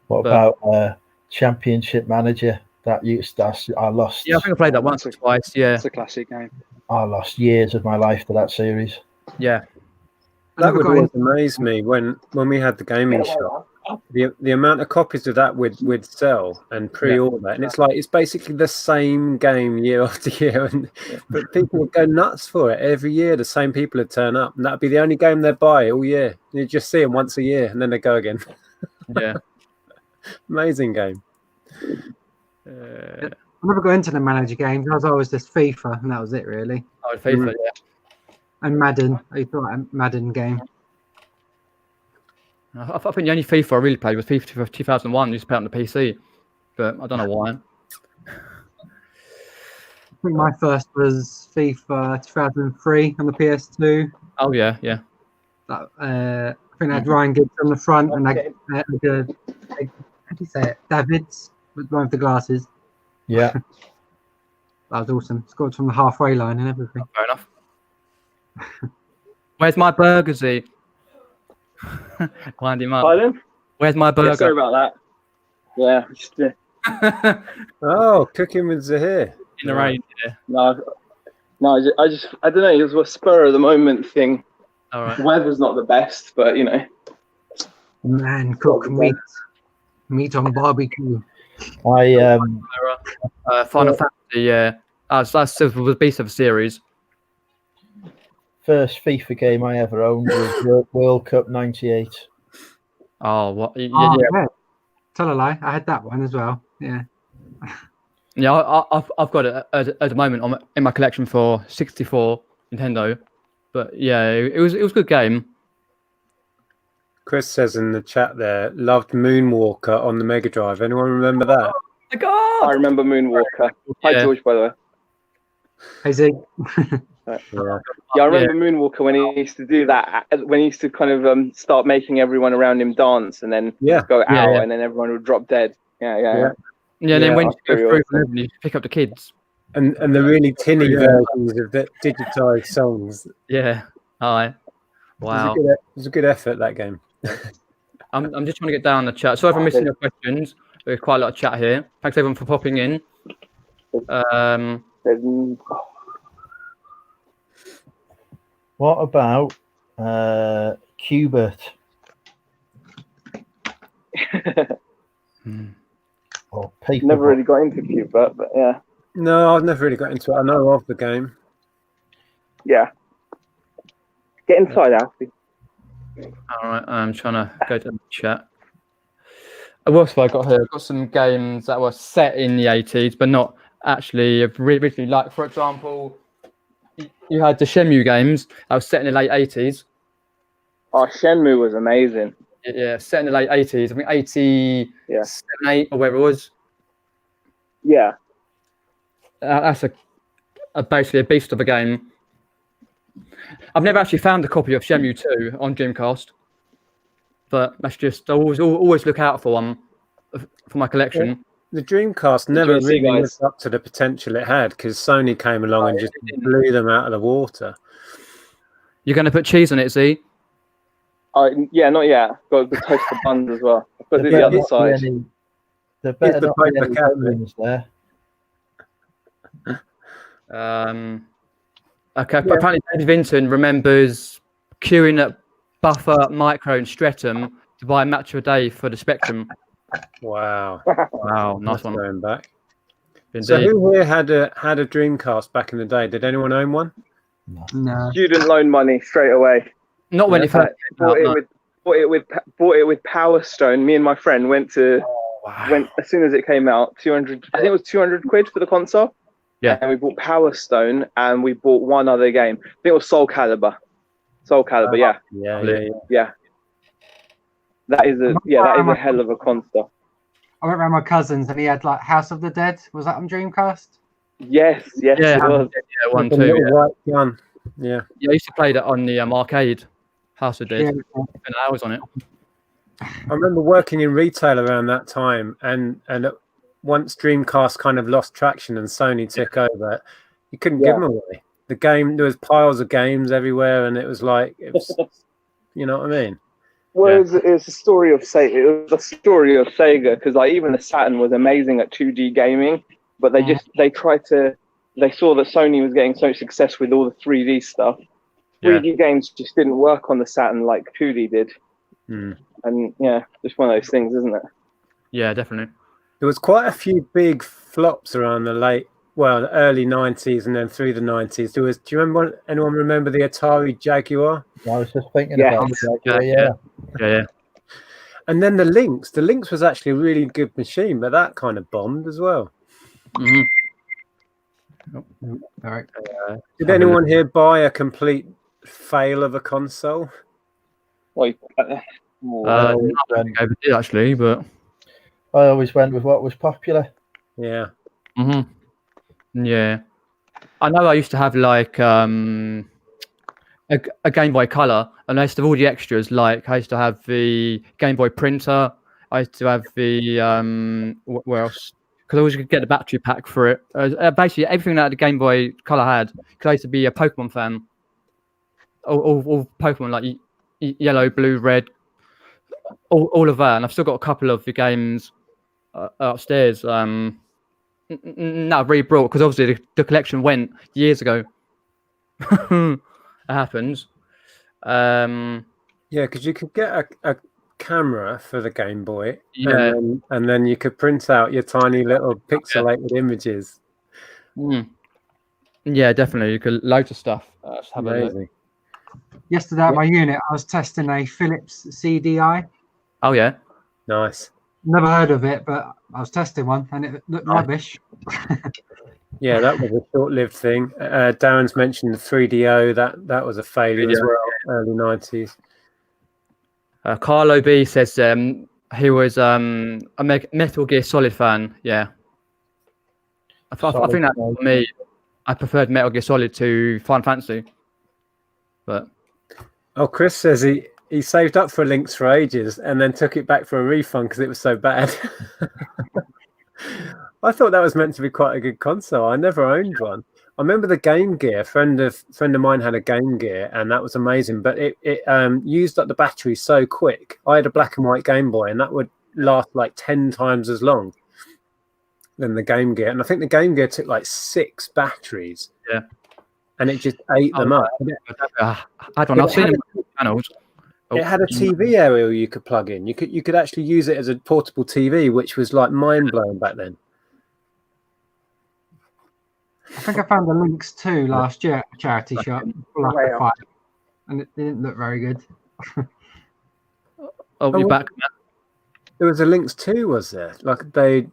What about Championship Manager? I lost. Yeah, I think I played that once or twice. Yeah, it's a classic game. I lost years of my life to that series. Yeah, that would always amaze me when we had the gaming shop. The amount of copies of that we'd sell and pre-order, and it's basically the same game year after year, but people would go nuts for it every year. The same people would turn up, and that'd be the only game they'd buy all year. You'd just see them once a year, and then they go again. Yeah, Amazing game. I never got into the manager games. I was always just FIFA, and that was it, really. Oh, FIFA, yeah. And Madden. I thought a Madden game. I think the only FIFA I really played was FIFA 2001. I used to play on the PC, but I don't know why. I think my first was FIFA 2003 on the PS2. Oh, yeah. I think I had Ryan Giggs on the front, and how do you say it? Davids, with one of the glasses. Yeah. That was awesome. Scored from the halfway line and everything. Fair enough. Where's my burger, Z? Wind him up. Pardon? Where's my burger? Yeah, sorry about that. Yeah. Oh, cooking with Zahir. In the rain, yeah. No, I don't know. It was a spur of the moment thing. All right. The weather's not the best, but Man, cook meat. Meat on barbecue. Final Fantasy, yeah. That's the beast of a series. First FIFA game I ever owned was World Cup '98. Oh, what? Yeah. Tell a lie. I had that one as well. Yeah. Yeah, I've got it at the moment in my collection for 64 Nintendo. But yeah, it was a good game. Chris says in the chat there, loved Moonwalker on the Mega Drive. Anyone remember that? Oh my God! I remember Moonwalker. Hi, Yeah. George, by the way. Hey, Zeke. Yeah, I remember Moonwalker when he used to do that, when he used to kind of start making everyone around him dance and then go out and then everyone would drop dead. Yeah, then when you go through awesome. and you pick up the kids. And the really tinny versions of the digitized songs. Yeah. Hi. Wow. It was a good effort, that game. I'm just trying to get down the chat. Sorry if I'm missing your questions. There's quite a lot of chat here. Thanks everyone for popping in. What about Qbert? Or paper. Never really got into Qbert, but yeah. No, I've never really got into it. I know of the game. Yeah. Get inside, Alfie. All right, I'm trying to go to the chat. What have I got here? I've got some games that were set in the 80s, but not actually originally. Like, for example, you had the Shenmue games that was set in the late 80s. Oh, Shenmue was amazing. Yeah, set in the late 80s. I think 87, 8, or whatever it was. Yeah. That's basically a beast of a game. I've never actually found a copy of Shenmue 2 on Dreamcast, but that's just I always look out for one for my collection. Yeah. The Dreamcast never really lived up to the potential it had because Sony came along and just blew them out of the water. You're going to put cheese on it, Z? Yeah, not yet. Got the toasted buns as well. I've got the other side. There better not be any onions there. Okay, apparently David Vinton remembers queuing at Buffer, Micro, and Streatham to buy a match of a day for the Spectrum. Wow! Wow, nice one. Going back. Indeed. So who here had a Dreamcast back in the day? Did anyone own one? No. Student loan money straight away. Not when it first bought it with Power Stone. Me and my friend went as soon as it came out. 200. I think it was 200 quid for the console. Yeah. And we bought Power Stone and we bought one other game. I think it was Soul Calibur. Yeah. That is a hell of a console. I went around my cousin's and he had like House of the Dead. Was that on Dreamcast? Yes, it was. Yeah, one too. White gun. Yeah. I used to play that on the arcade. House of Dead. Yeah. And I was on it. I remember working in retail around that time, and once Dreamcast kind of lost traction and Sony took over, you couldn't give them away. The game, there was piles of games everywhere, and it was like, you know what I mean? Well, it was a story of Sega. It was a story of Sega because like even the Saturn was amazing at 2D gaming, but they saw that Sony was getting so much success with all the 3D stuff. 3D games just didn't work on the Saturn like 2D did. And just one of those things, isn't it? Yeah, definitely. There was quite a few big flops around the early 90s and then through the 90s. Do you remember? Anyone remember the Atari Jaguar? I was just thinking about the Jaguar. Yeah. And then the Lynx. The Lynx was actually a really good machine, but that kind of bombed as well. All right. Did anyone here buy a complete fail of a console? I did actually, but I always went with what was popular. Yeah. Yeah. I know I used to have like a Game Boy Color, and I used to have all the extras. Like I used to have the Game Boy printer. I used to have the what else? Because I always could get the battery pack for it. Basically, everything that the Game Boy Color had. Because I used to be a Pokemon fan. All Pokemon, like yellow, blue, red, all of that. And I've still got a couple of the games upstairs. Not really brought because obviously the collection went years ago. It happens. Yeah, because you could get a camera for the Game Boy, Yeah. and then you could print out your tiny little pixelated images. Yeah, definitely. You could loads of stuff. Let's have a look. Amazing. Yesterday at my unit, I was testing a Philips CDI. Oh yeah. Nice. Never heard of it, but I was testing one and it looked rubbish. Yeah, that was a short-lived thing. Darren's mentioned the 3DO. That was a failure as well. Early 90s. Carlo B says he was a Metal Gear Solid fan. Yeah. I think that's for me. I preferred Metal Gear Solid to Final Fantasy. But Chris says he saved up for Lynx for ages and then took it back for a refund because it was so bad. I thought that was meant to be quite a good console. I never owned one. I remember the Game Gear. A friend of mine had a Game Gear, and that was amazing. But it used up the battery so quick. I had a black and white Game Boy, and that would last like 10 times as long than the Game Gear. And I think the Game Gear took like 6 batteries. Yeah, and it just ate them up. I don't know. I've seen it on channels. It had a TV area you could plug in. You could actually use it as a portable TV, which was like mind blowing back then. I think I found the Lynx 2 last year at a charity shop for like a 5, and it didn't look very good. You're back. There was a Lynx 2, was there? Like they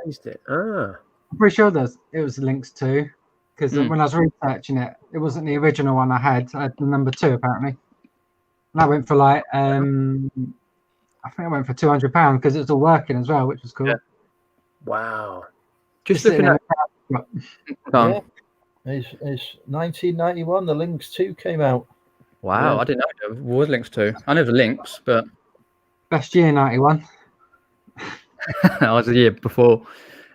changed it. I'm pretty sure it was the Lynx 2, because when I was researching it, it wasn't the original one I had. I had the number 2 apparently. And I went for like I think I went for £200 because it was all working as well, which was cool. Yeah. Wow. Just looking at it's 1991. The Lynx 2 came out. Wow, I didn't know there was Lynx 2. I know the Lynx, but best year 91. That was a year before.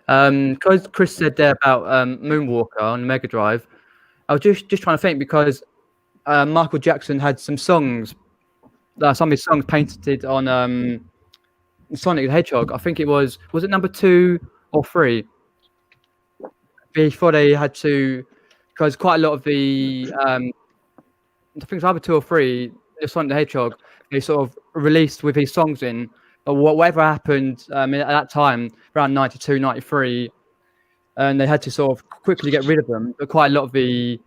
Because Chris said there about Moonwalker on Mega Drive, I was just trying to think because Michael Jackson had some songs, some of his songs painted on Sonic the Hedgehog. I think it was it number 2 or 3? Before they had to, because quite a lot of the, I think it's either 2 or 3, the Sonic the Hedgehog, they sort of released with his songs in, but whatever happened at that time, around 92, 93, and they had to sort of quickly get rid of them. But quite a lot of the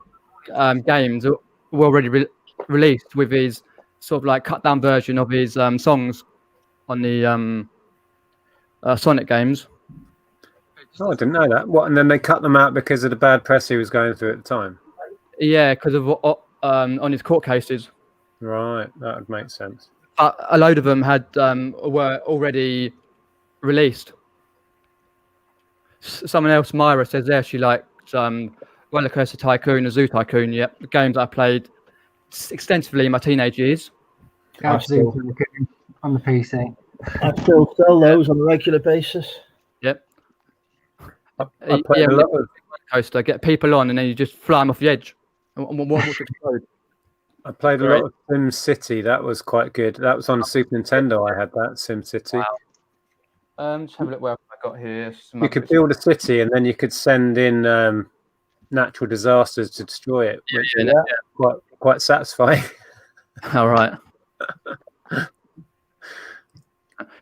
games were already released with his sort of like cut down version of his songs on the Sonic games. Oh, I didn't know that. What? And then they cut them out because of the bad press he was going through at the time. Yeah, because of on his court cases. Right, that would make sense. A load of them were already released. Someone else, Myra, says there she liked Roller Coaster Tycoon, Zoo Tycoon. Yep, the games I played extensively in my teenage years. Absolutely, on the PC. I still sell those on a regular basis. Yep. I played a lot of coaster. Get people on, and then you just fly them off the edge. I played a lot of Sim City. That was quite good. That was on Super Nintendo. I had that Sim City. Wow. Just have a look where I got here. You could build a city, and then you could send in natural disasters to destroy it, which is quite satisfying. All right.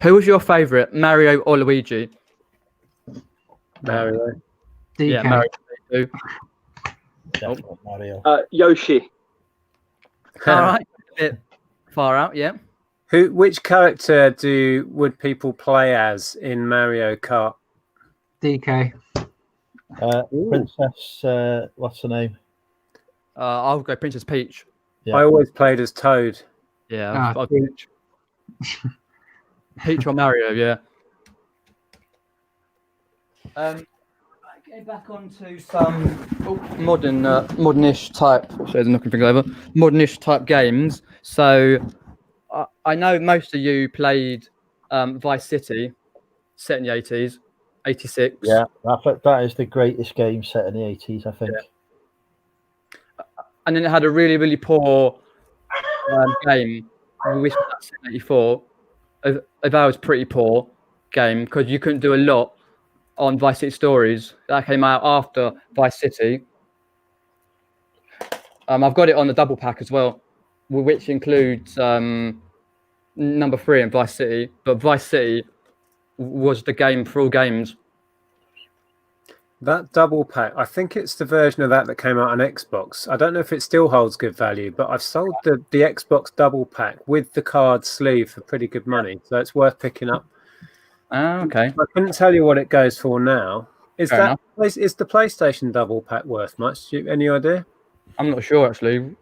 Who was your favourite, Mario or Luigi? Mario. DK. Yeah, Mario. Definitely Mario. Yoshi. All right, a bit far out, yeah. Which character would people play as in Mario Kart? DK. Princess, what's her name? I'll go Princess Peach. Yeah. I always played as Toad. Yeah, Peach. Peach or Mario, yeah. Getting back onto some modernish type. Sorry, I'm knocking things over. Modernish type games. So I know most of you played Vice City, set in the 80s, 86. Yeah, that is the greatest game set in the 80s, I think. Yeah. And then it had a really, really poor game, which was 84. That was pretty poor game because you couldn't do a lot on Vice City Stories. That came out after Vice City. I've got it on the double pack as well, which includes number 3 in Vice City, but Vice City was the game for all games. That double pack, I think it's the version of that came out on Xbox. I don't know if it still holds good value, but I've sold the Xbox double pack with the card sleeve for pretty good money, so it's worth picking up. Okay. I couldn't tell you what it goes for now. Is Fair is the PlayStation double pack worth much? Any idea? I'm not sure actually.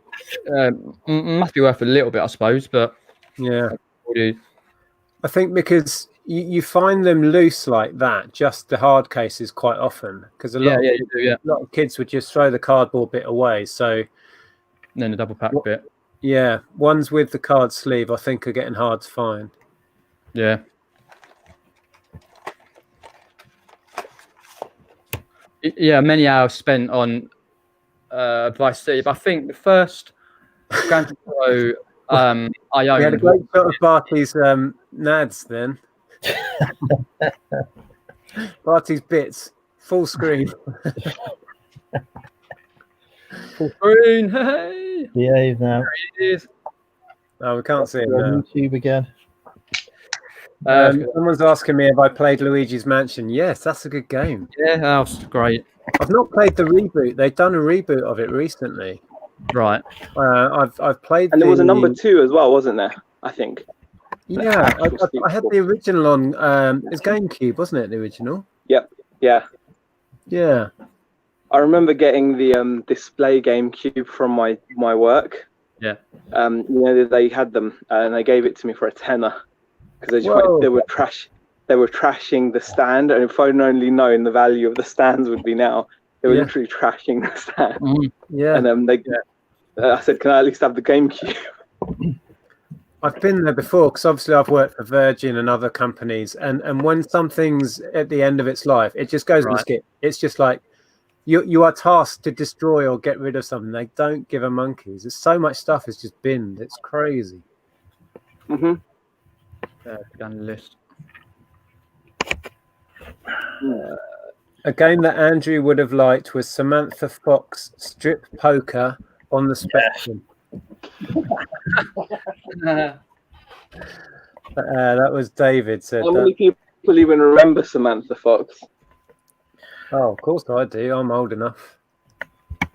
Must be worth a little bit, I suppose, but yeah. I think because you find them loose like that, just the hard cases quite often, because a lot of kids would just throw the cardboard bit away. So then the double pack bit. Yeah, ones with the card sleeve, I think, are getting hard to find. Yeah. Yeah, many hours spent on Vice City, but I think the first Grand Theft Auto I owned. We had a great shot of Barty's nads then. Barty's bits, full screen. Full screen, hey! Behave now. There he is. Oh, we can't see him now. YouTube again. Someone's asking me if I played Luigi's Mansion. Yes, that's a good game. Yeah, that was great. I've not played the reboot. They've done a reboot of it recently. Right. I've played. And there was a number 2 as well, wasn't there? I think. Yeah, I had the original on. It's GameCube, wasn't it? The original. Yep. Yeah. Yeah. I remember getting the display GameCube from my work. Yeah. You know, they had them and they gave it to me for a tenner because they were trashing the stand, and if I'd only known the value of the stands would be now, they were literally trashing the stand. Yeah. And I said, "Can I at least have the GameCube?" I've been there before because obviously I've worked for Virgin and other companies, and when something's at the end of its life, it just goes and skip. It's just like you are tasked to destroy or get rid of something. They don't give a monkeys. There's so much stuff is just binned. It's crazy. Mhm. Down the list. A game that Andrew would have liked was Samantha Fox Strip Poker on the Spectrum. That was David said. How many people even remember Samantha Fox? Oh, of course I do. I'm old enough.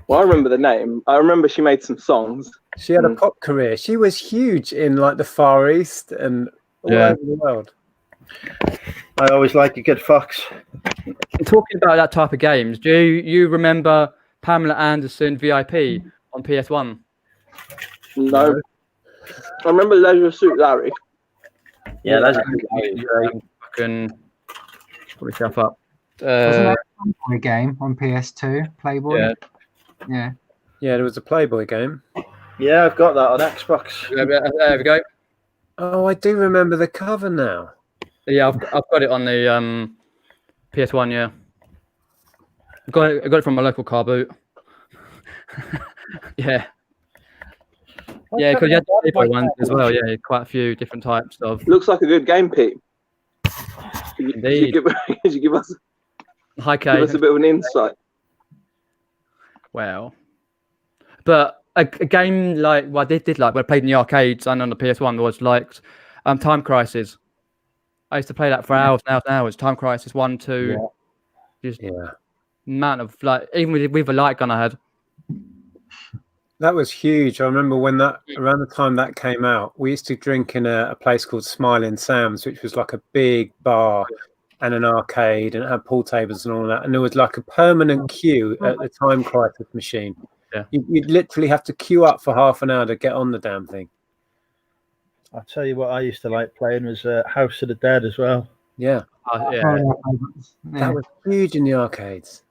Well, I remember the name. I remember she made some songs. She had a pop career. She was huge in like the Far East and all over the world. I always like a good fox. Talking about that type of games, do you remember Pamela Anderson VIP on PS1? No. I remember Leisure Suit Larry. Yeah, that's a good game. Fucking put myself up. Wasn't there a Playboy game on PS2? Playboy? Yeah. Yeah, there was a Playboy game. Yeah, I've got that on Xbox. There we go. Oh, I do remember the cover now. Yeah, I've got it on the PS1. Yeah, I got it from my local car boot. Yeah, because you had the Playboy ones as well. Yeah, quite a few different types of. Looks like a good game, Pete. Indeed. Could you give us? Hi, Kay. Give us a bit of an insight. Wow. But a game like what I did like when I played in the arcades and on the PS1 was like Time Crisis. I used to play that for hours and hours and hours. Time Crisis 1, 2. Just amount of like even with a light gun I had. That was huge. I remember when around the time that came out, we used to drink in a place called Smiling Sam's, which was like a big bar and an arcade, and it had pool tables and all that. And there was like a permanent queue at the Time Crisis machine. Yeah, you'd literally have to queue up for half an hour to get on the damn thing. I'll tell you what I used to like playing was House of the Dead as well. Yeah. That was huge in the arcades.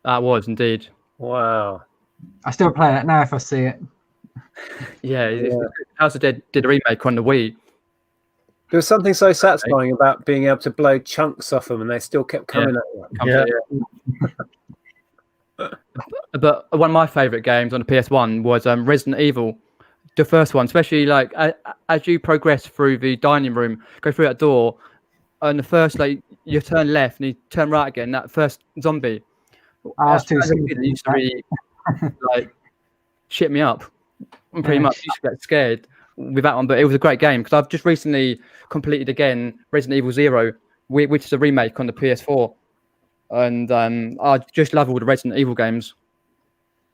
That was indeed. Wow. I still play it now if I see it. Yeah. House of the Dead did a remake on the Wii. There was something so satisfying about being able to blow chunks off them and they still kept coming at you. But one of my favourite games on the PS1 was Resident Evil. The first one, especially like as you progress through the dining room, go through that door, and the first like you turn left and you turn right again. That first zombie, used to be like shit me up. Pretty much, used to get scared. with that one, but it was a great game because I've just recently completed again Resident Evil 0, which is a remake on the PS4, and I just love all the Resident Evil games.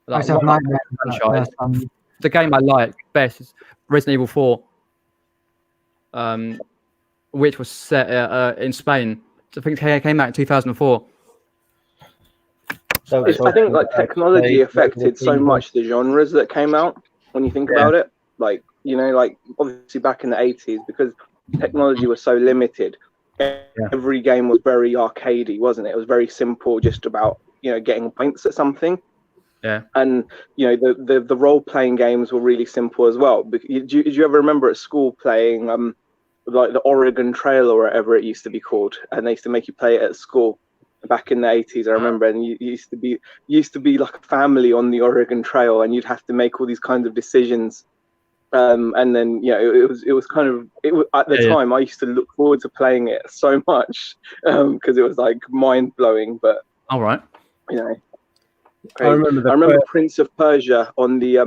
Like, the game I like best is Resident Evil 4, which was set in Spain. I think it came out in 2004. I think like technology affected so much the genres that came out. When you think about it, like, you know, like obviously back in the 80s, because technology was so limited, every game was very arcadey, wasn't it? It was very simple, just about, you know, getting points at something. Yeah. And, you know, the role-playing games were really simple as well. Do you ever remember at school playing like the Oregon Trail or whatever it used to be called, and they used to make you play it at school back in the 80s? I remember, and you used to be like a family on the Oregon Trail, and you'd have to make all these kinds of decisions. And then, you know, it was kind of, at the time I used to look forward to playing it so much because it was like mind blowing. But all right, you know, I remember Prince of Persia on the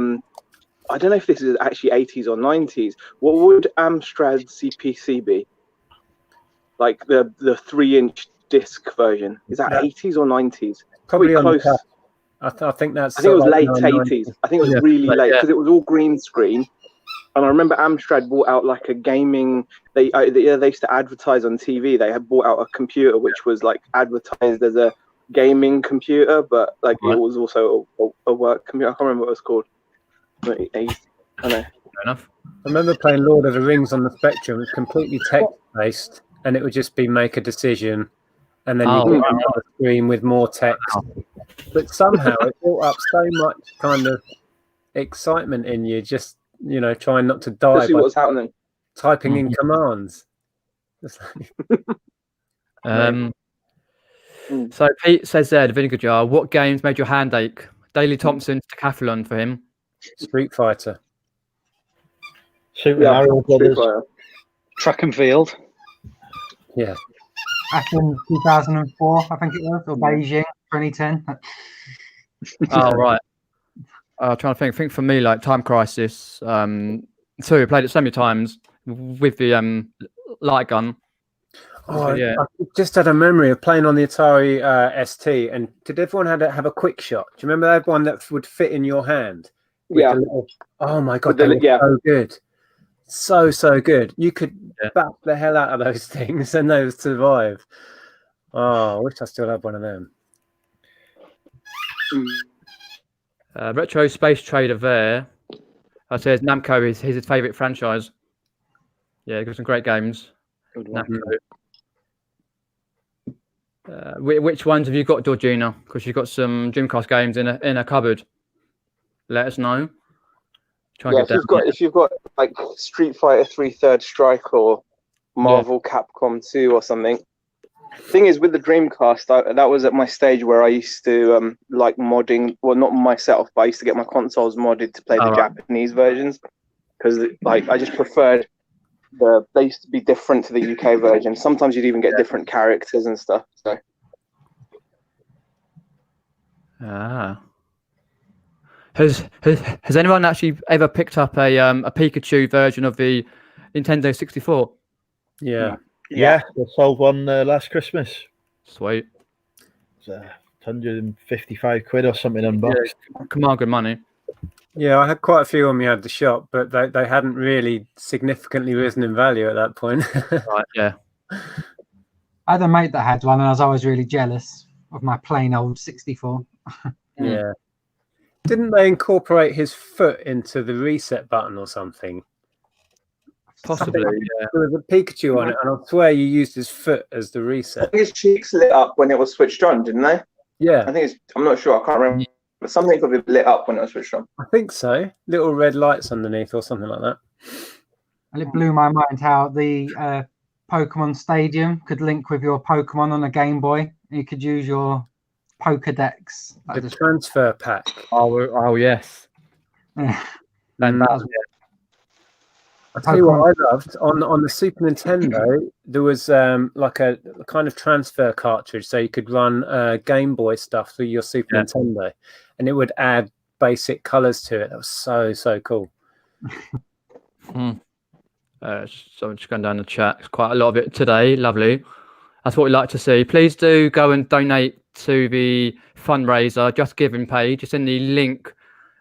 I don't know if this is actually 80s or 90s. What would Amstrad CPC be? Like the 3-inch disc version. Is that 80s or 90s? Probably close. I think it was late 80s. I think it was really late because it was all green screen. And I remember Amstrad bought out like a gaming. They used to advertise on TV. They had bought out a computer which was like advertised as a gaming computer, but like it was also a work computer. I can't remember what it was called. I don't know. Fair enough. I remember playing Lord of the Rings on the Spectrum. It was completely text-based, and it would just be make a decision, and then you get another screen with more text. But somehow it built up so much kind of excitement in you, just, you know, trying not to die. See what's happening. Typing in commands. So Pete says there, the vinegar jar, what games made your hand ache? Daley Thompson's Decathlon for him. Street Fighter. Super Mario Brothers. Track and Field. Yeah. Back in 2004, I think it was, or Beijing 2010. Oh, right. I'm trying to think for me, like Time Crisis. So we played it so many times with the light gun. Oh, yeah. I just had a memory of playing on the Atari ST, and did everyone have a quick shot? Do you remember that one that would fit in your hand? Yeah. Oh my god, they were so good. So good. You could back the hell out of those things and they would survive. Oh, I wish I still had one of them. Retro Space Trader there. I says Namco is his favourite franchise. Yeah, got some great games. Good one. Namco. Which ones have you got, Georgina? Because you've got some Dreamcast games in a cupboard. Let us know. If you've got like Street Fighter 3 Third Strike or Marvel Capcom 2 or something. Thing is, with the Dreamcast, that was at my stage where I used to like modding. Well, not myself, but I used to get my consoles modded to play the Japanese versions because, like, I just preferred they used to be different to the UK version. Sometimes you'd even get different characters and stuff. So. Has anyone actually ever picked up a Pikachu version of the Nintendo 64? Yeah, I sold one last Christmas. Sweet. It's 155 quid or something unboxed. Yeah, come on, good money. Yeah, I had quite a few when we had the shop, but they hadn't really significantly risen in value at that point. Right, yeah. I had a mate that had one, and I was always really jealous of my plain old 64. Yeah. Didn't they incorporate his foot into the reset button or something? Possibly, yeah. There was a Pikachu on it, and I swear you used his foot as the reset. I think his cheeks lit up when it was switched on, didn't they? Yeah. I'm not sure, I can't remember. But something could be lit up when it was switched on. I think so. Little red lights underneath or something like that. And it blew my mind how the Pokemon Stadium could link with your Pokemon on a Game Boy. You could use your Pokedex. The transfer pack. Oh yes. I'll tell you what I loved. On the Super Nintendo, there was like a kind of transfer cartridge, so you could run Game Boy stuff through your Super Nintendo, and it would add basic colours to it. That was so cool. So I'm just going down the chat. It's quite a lot of it today. Lovely. That's what we like to see. Please do go and donate to the fundraiser Just Giving page. It's in the link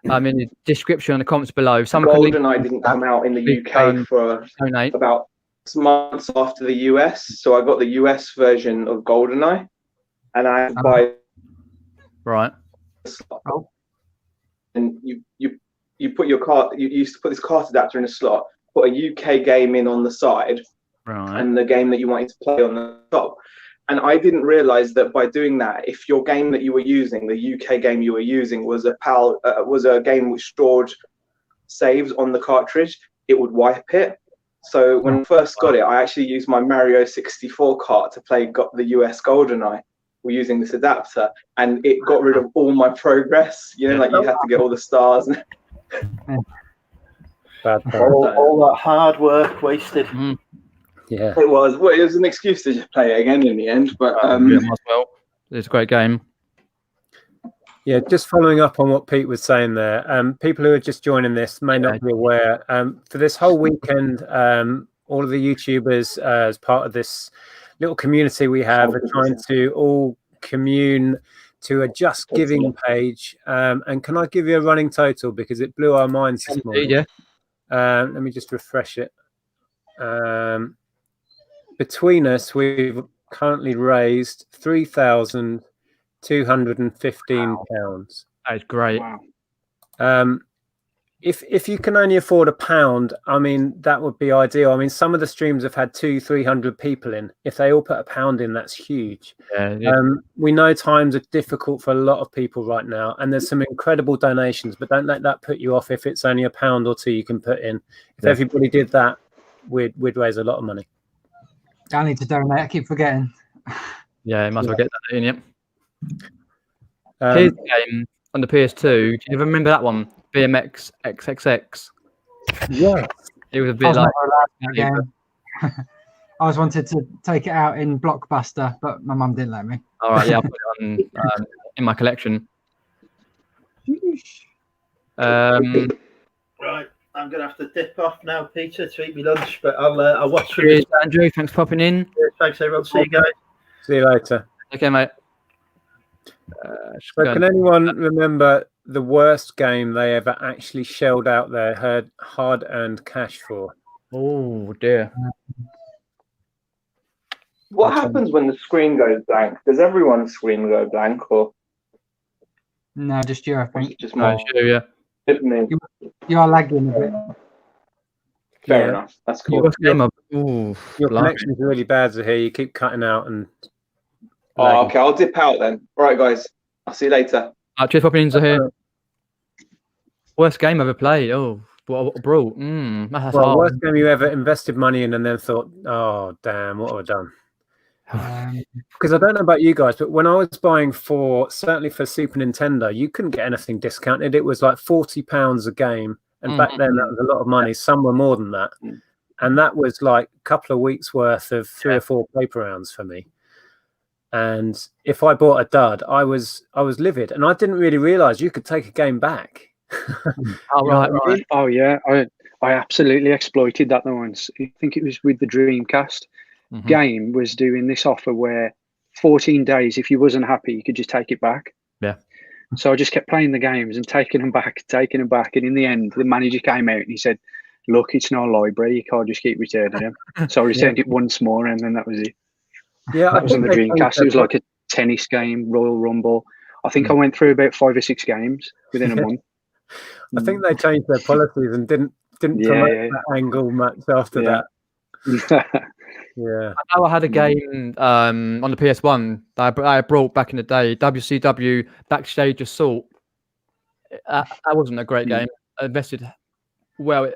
in the description and the comments below. GoldenEye didn't come out in the UK for about 6 months after the US, so I got the US version of GoldenEye, and I buy right. Oh. And you put your card. You used to put this card adapter in a slot. Put a UK game in on the side, right, and the game that you wanted to play on the top. And I didn't realize that by doing that, if your game that you were using, the UK game you were using, was a game which stored saves on the cartridge, it would wipe it. So when I first got it, I actually used my Mario 64 cart to play the US GoldenEye. We're using this adapter, and it got rid of all my progress. You know, like you had to get all the stars. All that hard work wasted. Yeah, it was. Well, it was an excuse to just play it again in the end. But it's a great game. Yeah, just following up on what Pete was saying there. People who are just joining this may not be aware. For this whole weekend, all of the YouTubers, as part of this little community we have, are trying to all commune to a Just Giving page. And can I give you a running total, because it blew our minds this morning? Yeah. Let me just refresh it. Between us, we've currently raised £3,215. That is great. Wow. If you can only afford £1, I mean, that would be ideal. I mean, some of the streams have had 200-300 people in. If they all put £1 in, that's huge. Yeah. We know times are difficult for a lot of people right now, and there's some incredible donations, but don't let that put you off if it's only £1 or £2 you can put in. If everybody did that, we'd raise a lot of money. I need to donate. I keep forgetting. Yeah, might as well get that in. Yep. Here's the game on the PS2. Do you ever remember that one? BMX XXX. Yeah, it was a bit like. I always wanted to take it out in Blockbuster, but my mum didn't let me. All right, yeah, I put it on in my collection. Right, I'm gonna have to dip off now, Peter, to eat my lunch, but I'll watch. Cheers, Andrew. Thanks for popping in. Thanks, everyone. See you guys. See you later. Okay, mate. So can anyone remember the worst game they ever actually shelled out their hard-earned cash for? Oh dear. What happens when the screen goes blank? Does everyone's screen go blank, or no? Just you, I think. Just mine. Yeah. You are lagging a bit. Fair enough. That's cool. Your connection is really bad to hear. You keep cutting out and. Oh, okay. I'll dip out then. All right, guys. I'll see you later. Cheers for popping in here. Worst game ever played. Oh, what a brawl. That's hard. Worst game you ever invested money in and then thought, oh, damn, what have I done? Because I don't know about you guys, but when I was buying certainly for Super Nintendo, you couldn't get anything discounted. It was like £40 a game. And back then, that was a lot of money. Some were more than that. And that was like a couple of weeks worth of 3 or 4 paper rounds for me. And if I bought a dud, I was livid, and I didn't really realize you could take a game back. Right. Oh yeah, I absolutely exploited that once. I think it was with the Dreamcast. Game was doing this offer where 14 days, if you wasn't happy, you could just take it back. Yeah. So I just kept playing the games and taking them back, and in the end, the manager came out and he said, "Look, it's not a library. You can't just keep returning them." So I returned it once more, and then that was it. Yeah, that was on the Dreamcast. It was like a tennis game, Royal Rumble. I think I went through about 5 or 6 games within a month. I think they changed their policies and didn't promote that angle much after that. Yeah. I know I had a game on the PS1 that I brought back in the day, WCW Backstage Assault. That wasn't a great game. I invested when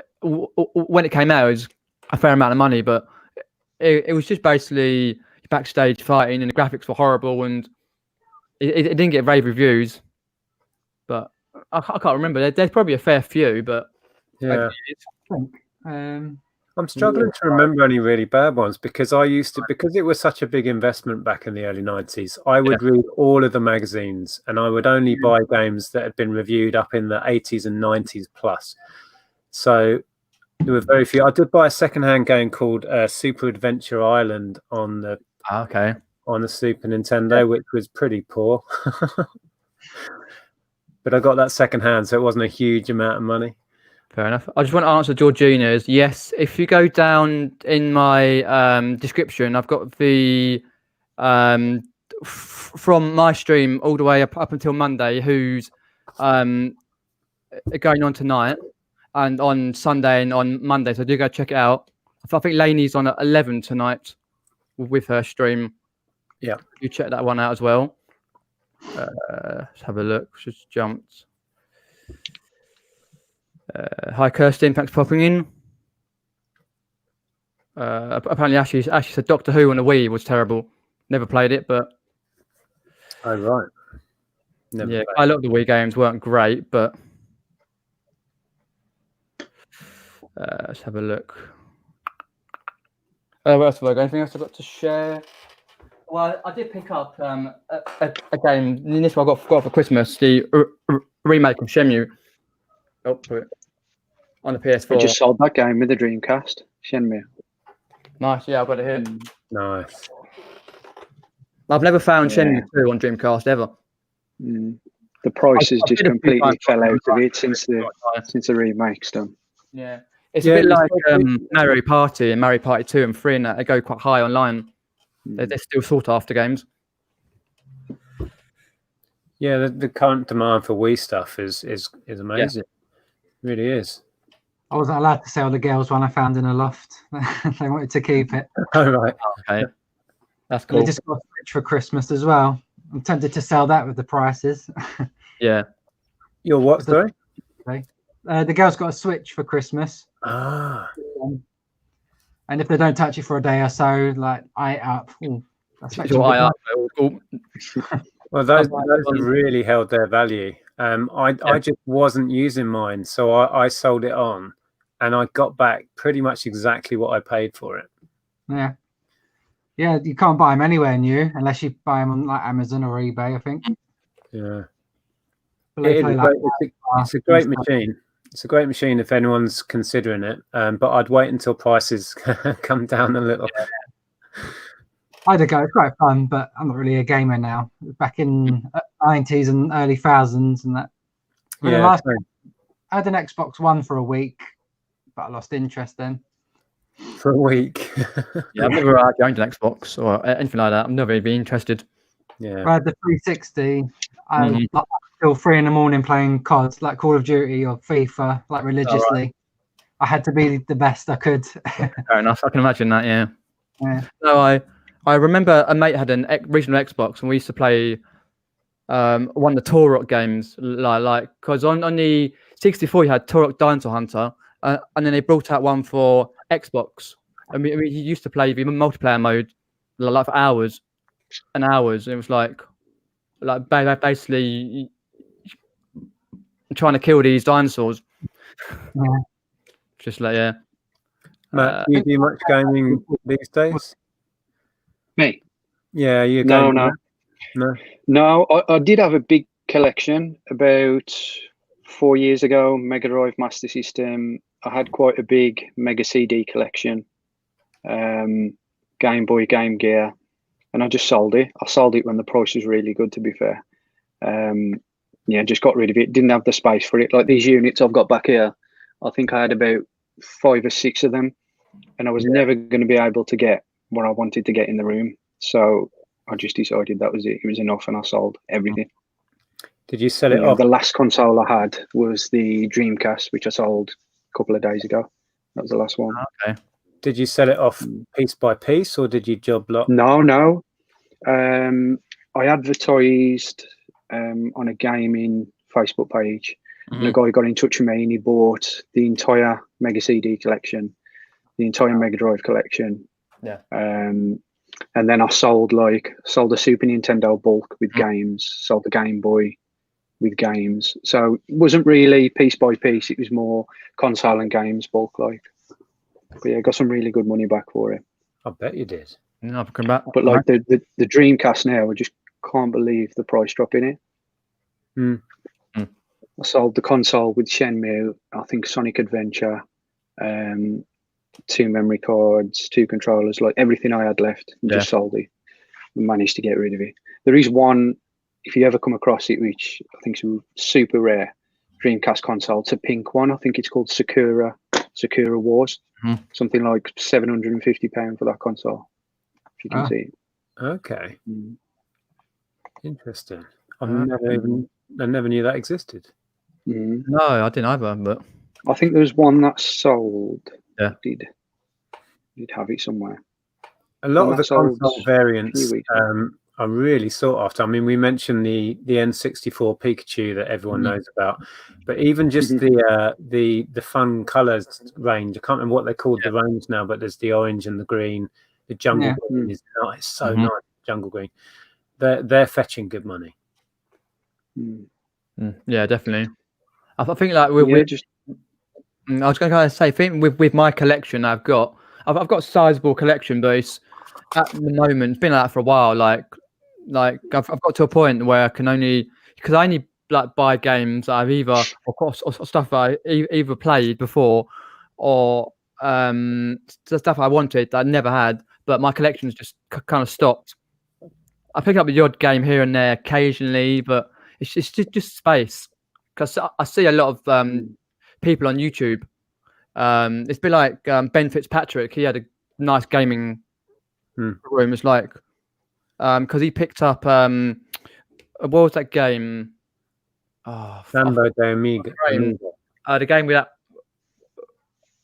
it came out, it was a fair amount of money, but it was just basically backstage fighting, and the graphics were horrible, and it didn't get rave reviews. But I can't remember. There's probably a fair few, but yeah. I'm struggling to remember any really bad ones, because because it was such a big investment back in the early 90s, I would read all of the magazines, and I would only buy games that had been reviewed up in the 80s and 90s plus. So There were very few. I did buy a second-hand game called Super Adventure Island on the Super Nintendo, which was pretty poor. But I got that second-hand, so it wasn't a huge amount of money. Fair enough. I just want to answer Georgina's. Yes, if you go down in my description, I've got the from my stream all the way up until Monday, who's going on tonight and on Sunday and on Monday. So do go check it out. I think Laine's on at 11 tonight with her stream. Yeah, you check that one out as well. Let's have a look. Just jumped. Hi Kirsten, thanks for popping in. Apparently Ashley said Doctor Who on the Wii was terrible. Never played it, but oh right. Yeah, a lot of the Wii games weren't great, but let's have a look. What else have I got? Anything else I've got to share? Well, I did pick up a game. This one I got for Christmas, the remake of Shenmue. Oh, put it on the PS4. I just sold that game with the Dreamcast. Shenmue. Nice, yeah, I've got it here. Nice. I've never found Shenmue 2 on Dreamcast ever. The prices just completely fell out of it since the remake's done. Yeah, it's a bit like Mario Party and Mario Party 2 and 3, and that they go quite high online. They're still sought after games. Yeah, the current demand for Wii stuff is amazing. It really is. I wasn't allowed to sell the girls one I found in a loft. They wanted to keep it. Oh, right. Okay. That's cool. They just got a Switch for Christmas as well. I'm tempted to sell that with the prices. Yeah. Your what, sorry? The girls got a Switch for Christmas. Ah. And if they don't touch it for a day or so, like eye up. That's your eye up. Well, those really held their value. I just wasn't using mine, so I sold it on, and I got back pretty much exactly what I paid for it. Yeah. Yeah, you can't buy them anywhere new unless you buy them on like Amazon or eBay, I think. Yeah. It's a great machine. It's a great machine if anyone's considering it, but I'd wait until prices come down a little. I had a go. It's quite fun, but I'm not really a gamer now. Back in 90s and early thousands and that. I had an Xbox One for a week, but I lost interest then. For a week. Yeah, I've never owned an Xbox or anything like that. I'm never even interested. Yeah. I had the 360. I was like, till 3 a.m. playing COD, like Call of Duty or FIFA, like religiously. Oh, right. I had to be the best I could. Fair enough. I can imagine that. Yeah. No, I remember a mate had an regional Xbox, and we used to play one of the Turok games, like because on the 64 you had Turok Dinosaur Hunter, and then they brought out one for Xbox. I mean, he used to play the multiplayer mode like for hours and hours. It was like basically trying to kill these dinosaurs. Yeah. Just like Matt, do you do much gaming these days? Me? Yeah, you. No. I did have a big collection about 4 years ago. Mega Drive, Master System. I had quite a big Mega CD collection. Game Boy, Game Gear, and I just sold it. I sold it when the price was really good, to be fair. Just got rid of it. Didn't have the space for it. Like these units I've got back here, I think I had about 5 or 6 of them, and I was never going to be able to get what I wanted to get in the room. So I just decided that was it. It was enough, and I sold everything. Did you sell it off? The last console I had was the Dreamcast, which I sold a couple of days ago. That was the last one. Okay. Did you sell it off piece by piece, or did you job lot? No. I advertised on a gaming Facebook page, and a guy got in touch with me, and he bought the entire Mega CD collection, the entire Mega Drive collection. Yeah. And then I sold a Super Nintendo bulk with games, sold the Game Boy with games. So it wasn't really piece by piece. It was more console and games bulk like. But yeah, I got some really good money back for it. I bet you did. No, come back. But like the Dreamcast now, I just can't believe the price drop in it. I sold the console with Shenmue, I think Sonic Adventure, 2 memory cards, 2 controllers, like everything I had left, and just sold it and managed to get rid of it. There is one, if you ever come across it, which I think is super rare, Dreamcast console. It's a pink one. I think it's called Sakura Wars. Something like £750 for that console, if you can see it. Okay. Interesting. I never knew that existed. No, I didn't either. But I think there was one that sold. Yeah, did have it somewhere. A lot of the console variants are really sought after. I mean, we mentioned the N64 Pikachu that everyone knows about, but even just the fun colours range. I can't remember what they called the range now, but there's the orange and the green. The jungle green is nice, so nice. Jungle green. They're fetching good money. Yeah, definitely. I think like we're just. I was going to kind of say, I think with my collection, I've got a sizable collection, but it's at the moment it's been like that for a while. Like I've got to a point where I can only like buy games that I've either or stuff that I either played before or stuff I wanted that I never had, but my collection's just kind of stopped. I pick up the odd game here and there occasionally, but it's just space. Because I see a lot of people on YouTube. It's been like Ben Fitzpatrick. He had a nice gaming room. It's like because he picked up what was that game? Sambo de Amiga. The game with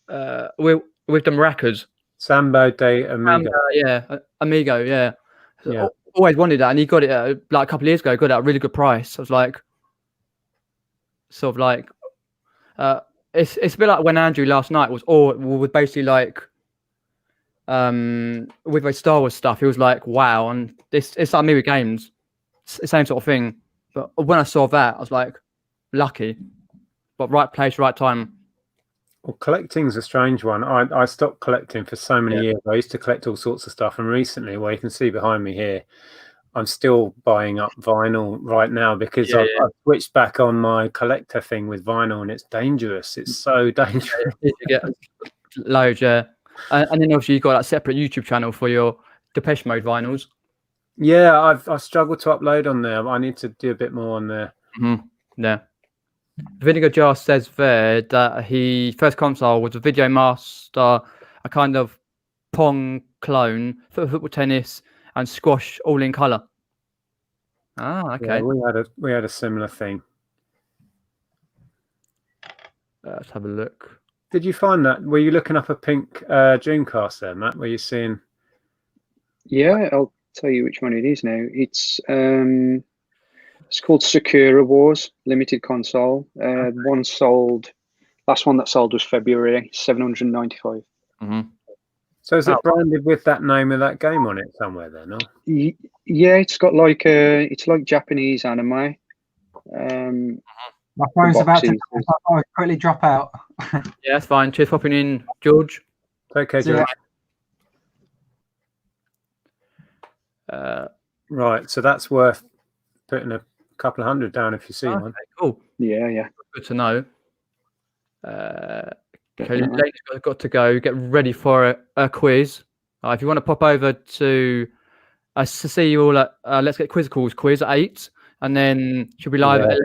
that with the maracas. Sambo de Amiga. Amigo. Yeah. Always wanted that, and he got it like a couple of years ago. Got it at a really good price. I was like, sort of like, it's a bit like when Andrew last night was basically like, with the Star Wars stuff. He was like, wow, and it's like me with games, it's the same sort of thing. But when I saw that, I was like, lucky, but right place, right time. Well, collecting's a strange one. I stopped collecting for so many years. I used to collect all sorts of stuff, and recently, well, you can see behind me here, I'm still buying up vinyl right now because I've switched back on my collector thing with vinyl, and it's dangerous. It's so dangerous. You get loads, and then obviously you've got that separate YouTube channel for your Depeche Mode vinyls. Yeah, I've struggled to upload on there. I need to do a bit more on there. Yeah. Vinegar Jar says there that he first console was a Video Master, a kind of Pong clone, football, tennis, and squash, all in colour. Okay. Yeah, we had a similar thing. Let's have a look. Did you find that? Were you looking up a pink Dreamcast there, Matt? Were you seeing? Yeah, I'll tell you which one it is now. It's called Sakura Wars limited console. One sold. Last one that sold was February, 795. So is it branded with that name of that game on it somewhere then? Or? Yeah, it's got like it's like Japanese anime. My phone's about to quickly drop out. Yeah, that's fine. Cheers for popping in, George. Okay, George. Right, so that's worth putting a couple of hundred down if you see one. Cool. Yeah. Good to know. Okay, Laine's got to go. Get ready for a quiz. If you want to pop over to see you all at Let's Get Quizzical's quiz at 8, and then she'll be live at 11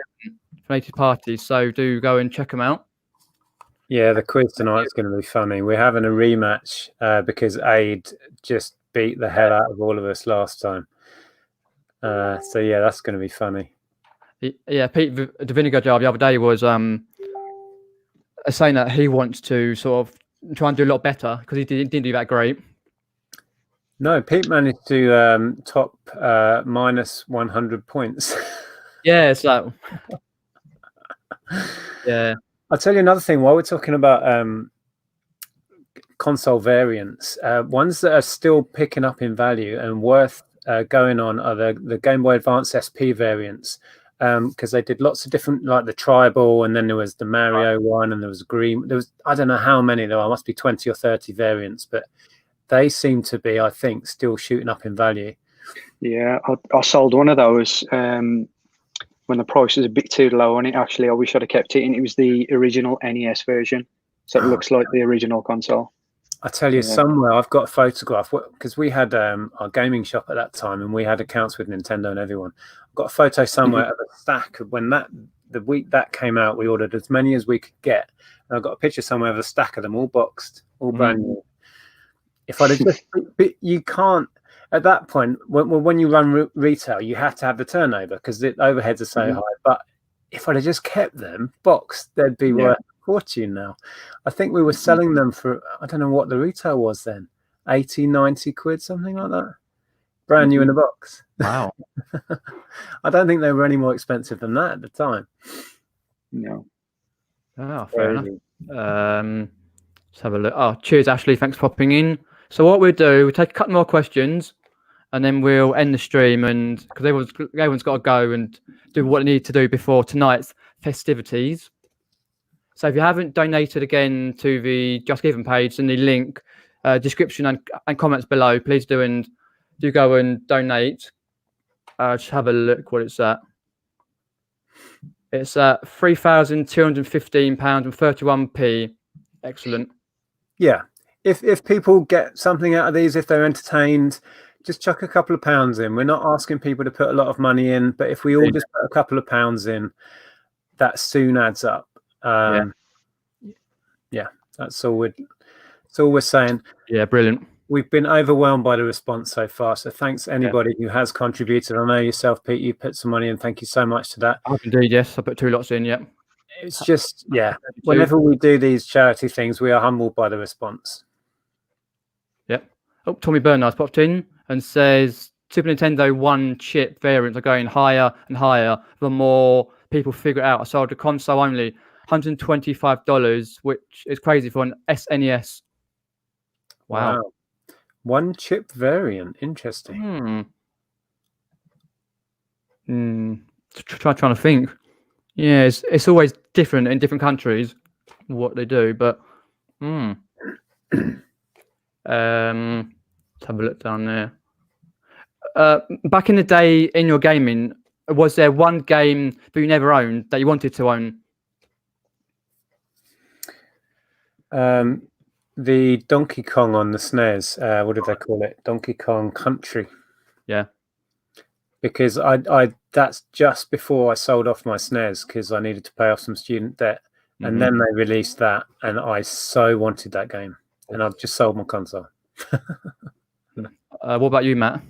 from 80's party. So do go and check them out. Yeah, the quiz tonight's going to be funny. We're having a rematch because Aid just beat the hell out of all of us last time. So yeah, that's going to be funny. Yeah, Pete, the Vinegar Jar the other day was saying that he wants to sort of try and do a lot better because he didn't do that great. No, Pete managed to top minus 100 points. Yeah, it's like yeah. I'll tell you another thing. While we're talking about console variants, ones that are still picking up in value and worth going on are the Game Boy Advance SP variants. Because they did lots of different, like the tribal, and then there was the Mario one, and there was green. There was, I don't know how many there are. Must be 20 or 30 variants, but they seem to be, I think, still shooting up in value. Yeah, I sold one of those when the price was a bit too low on it. Actually, I wish I'd have kept it, and it was the original NES version. So it looks like the original console. I tell you, somewhere I've got a photograph because we had our gaming shop at that time, and we had accounts with Nintendo and everyone. I've got a photo somewhere of a stack of when the week that came out. We ordered as many as we could get, and I've got a picture somewhere of a stack of them, all boxed, all brand new. If I'd have just, but you can't at that point when you run retail, you have to have the turnover because the overheads are so high. But if I'd have just kept them boxed, they'd be worth fortune now. I think we were selling them for, I don't know what the retail was then, 80, 90 quid, something like that, brand new in a box. Wow. I don't think they were any more expensive than that at the time. No. Oh, fair enough. Let's have a look. Oh, cheers, Ashley, thanks for popping in. So what we'll do, we'll take a couple more questions and then we'll end the stream, and because everyone's got to go and do what they need to do before tonight's festivities. So if you haven't donated again to the Just Given page, in the link, description and comments below, please do go and donate. Just have a look what it's at. It's at £3,215.31p. Excellent. Yeah. If people get something out of these, if they're entertained, just chuck a couple of pounds in. We're not asking people to put a lot of money in, but if we all just put a couple of pounds in, that soon adds up. Yeah, that's all we're saying. Yeah, brilliant. We've been overwhelmed by the response so far, so thanks anybody who has contributed. I know yourself, Pete, you put some money in. Thank you so much to that. Indeed, yes, I put 2 lots in. Yeah, it's just whenever we do these charity things, we are humbled by the response. Yep. Oh, Tommy Bernard's popped in and says Super Nintendo 1-chip variants are going higher and higher the more people figure it out. I sold the console only $125, which is crazy for an SNES. Wow. 1-chip variant. Interesting. Trying to think. Yeah, it's always different in different countries what they do, but let's have a look down there. Back in the day in your gaming, was there one game that you never owned that you wanted to own? The Donkey Kong on the SNES. What did they call it? Donkey Kong Country. Yeah. Because I that's just before I sold off my SNES because I needed to pay off some student debt, and then they released that, and I so wanted that game, and I've just sold my console. What about you, Matt?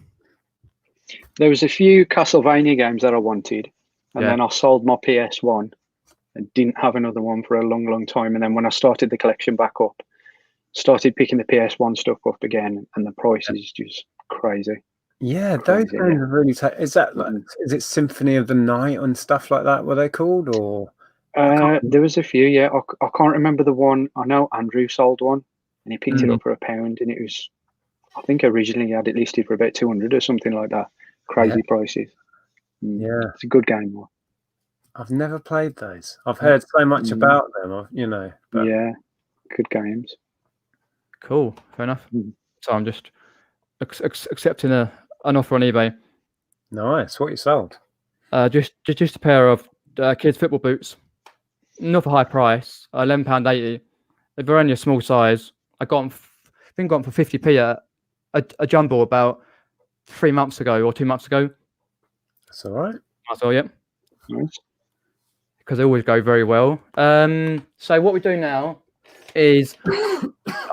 There was a few Castlevania games that I wanted, and then I sold my PS1 and didn't have another one for a long, long time. And then when I started the collection back up, started picking the PS1 stuff up again, and the price is just crazy. Yeah, those games are really is that like, is it Symphony of the Night and stuff like that? Were they called? Or there was a few. Yeah, I can't remember the one. I know Andrew sold one, and he picked it up for £1, and it was, I think originally he had it listed for about 200 or something like that. Crazy prices. Yeah, it's a good game. Though. I've never played those. I've heard so much about them. But... yeah, good games. Cool, fair enough. So I'm just accepting an offer on eBay. Nice. What you sold? Just a pair of kids' football boots. Not for high price. £11.80. They're only a small size. I got them. I think got them for 50p a jumbo about 3 months ago or 2 months ago. That's all right. I saw, yeah. Nice. Because they always go very well. So what we do now is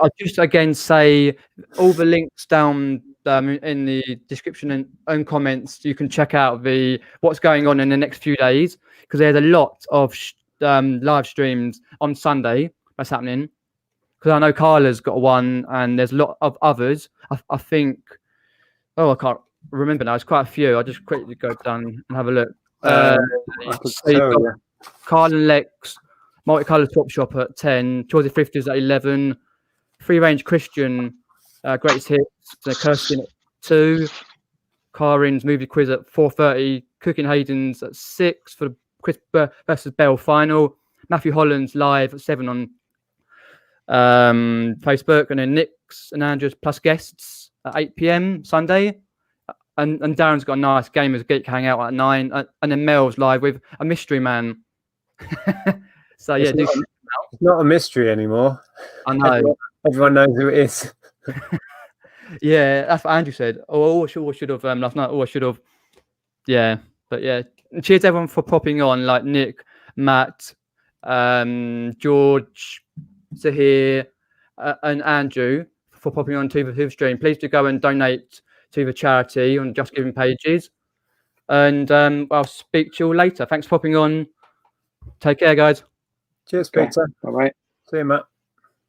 I'll just again say all the links down in the description and comments. You can check out what's going on in the next few days, because there's a lot of live streams on Sunday that's happening. Because I know Carla's got one, and there's a lot of others. I think. Oh, I can't remember now. It's quite a few. I'll just quickly go down and have a look. Carla and Lexx, Multicolour Swap Shop at 10, Aussie Thrifters at 11, Free Range Christian, Greatest Hits, Kirsten at 2, Karin's Movie Quiz at 4:30, Cooking Haydens at 6 for the Chris versus Bell final, Matthew Holland's live at 7 on Facebook, and then Nic's and Andrea's plus guests at 8 p.m. Sunday. And Darren's got a nice Gamers Geek Hangout at 9, and then Mel's live with a mystery man. So yeah, It's not a mystery anymore. I know. Everyone knows who it is. Yeah, that's what Andrew said. Oh, I should have last night. Oh, I should have. Yeah, but yeah. Cheers everyone for popping on, like Nick, Matt, George, Zahir, and Andrew for popping on to the stream. Please do go and donate to the charity on Just Giving pages. And I'll speak to you all later. Thanks for popping on. Take care, guys. Cheers, Peter. All right. See you, Matt.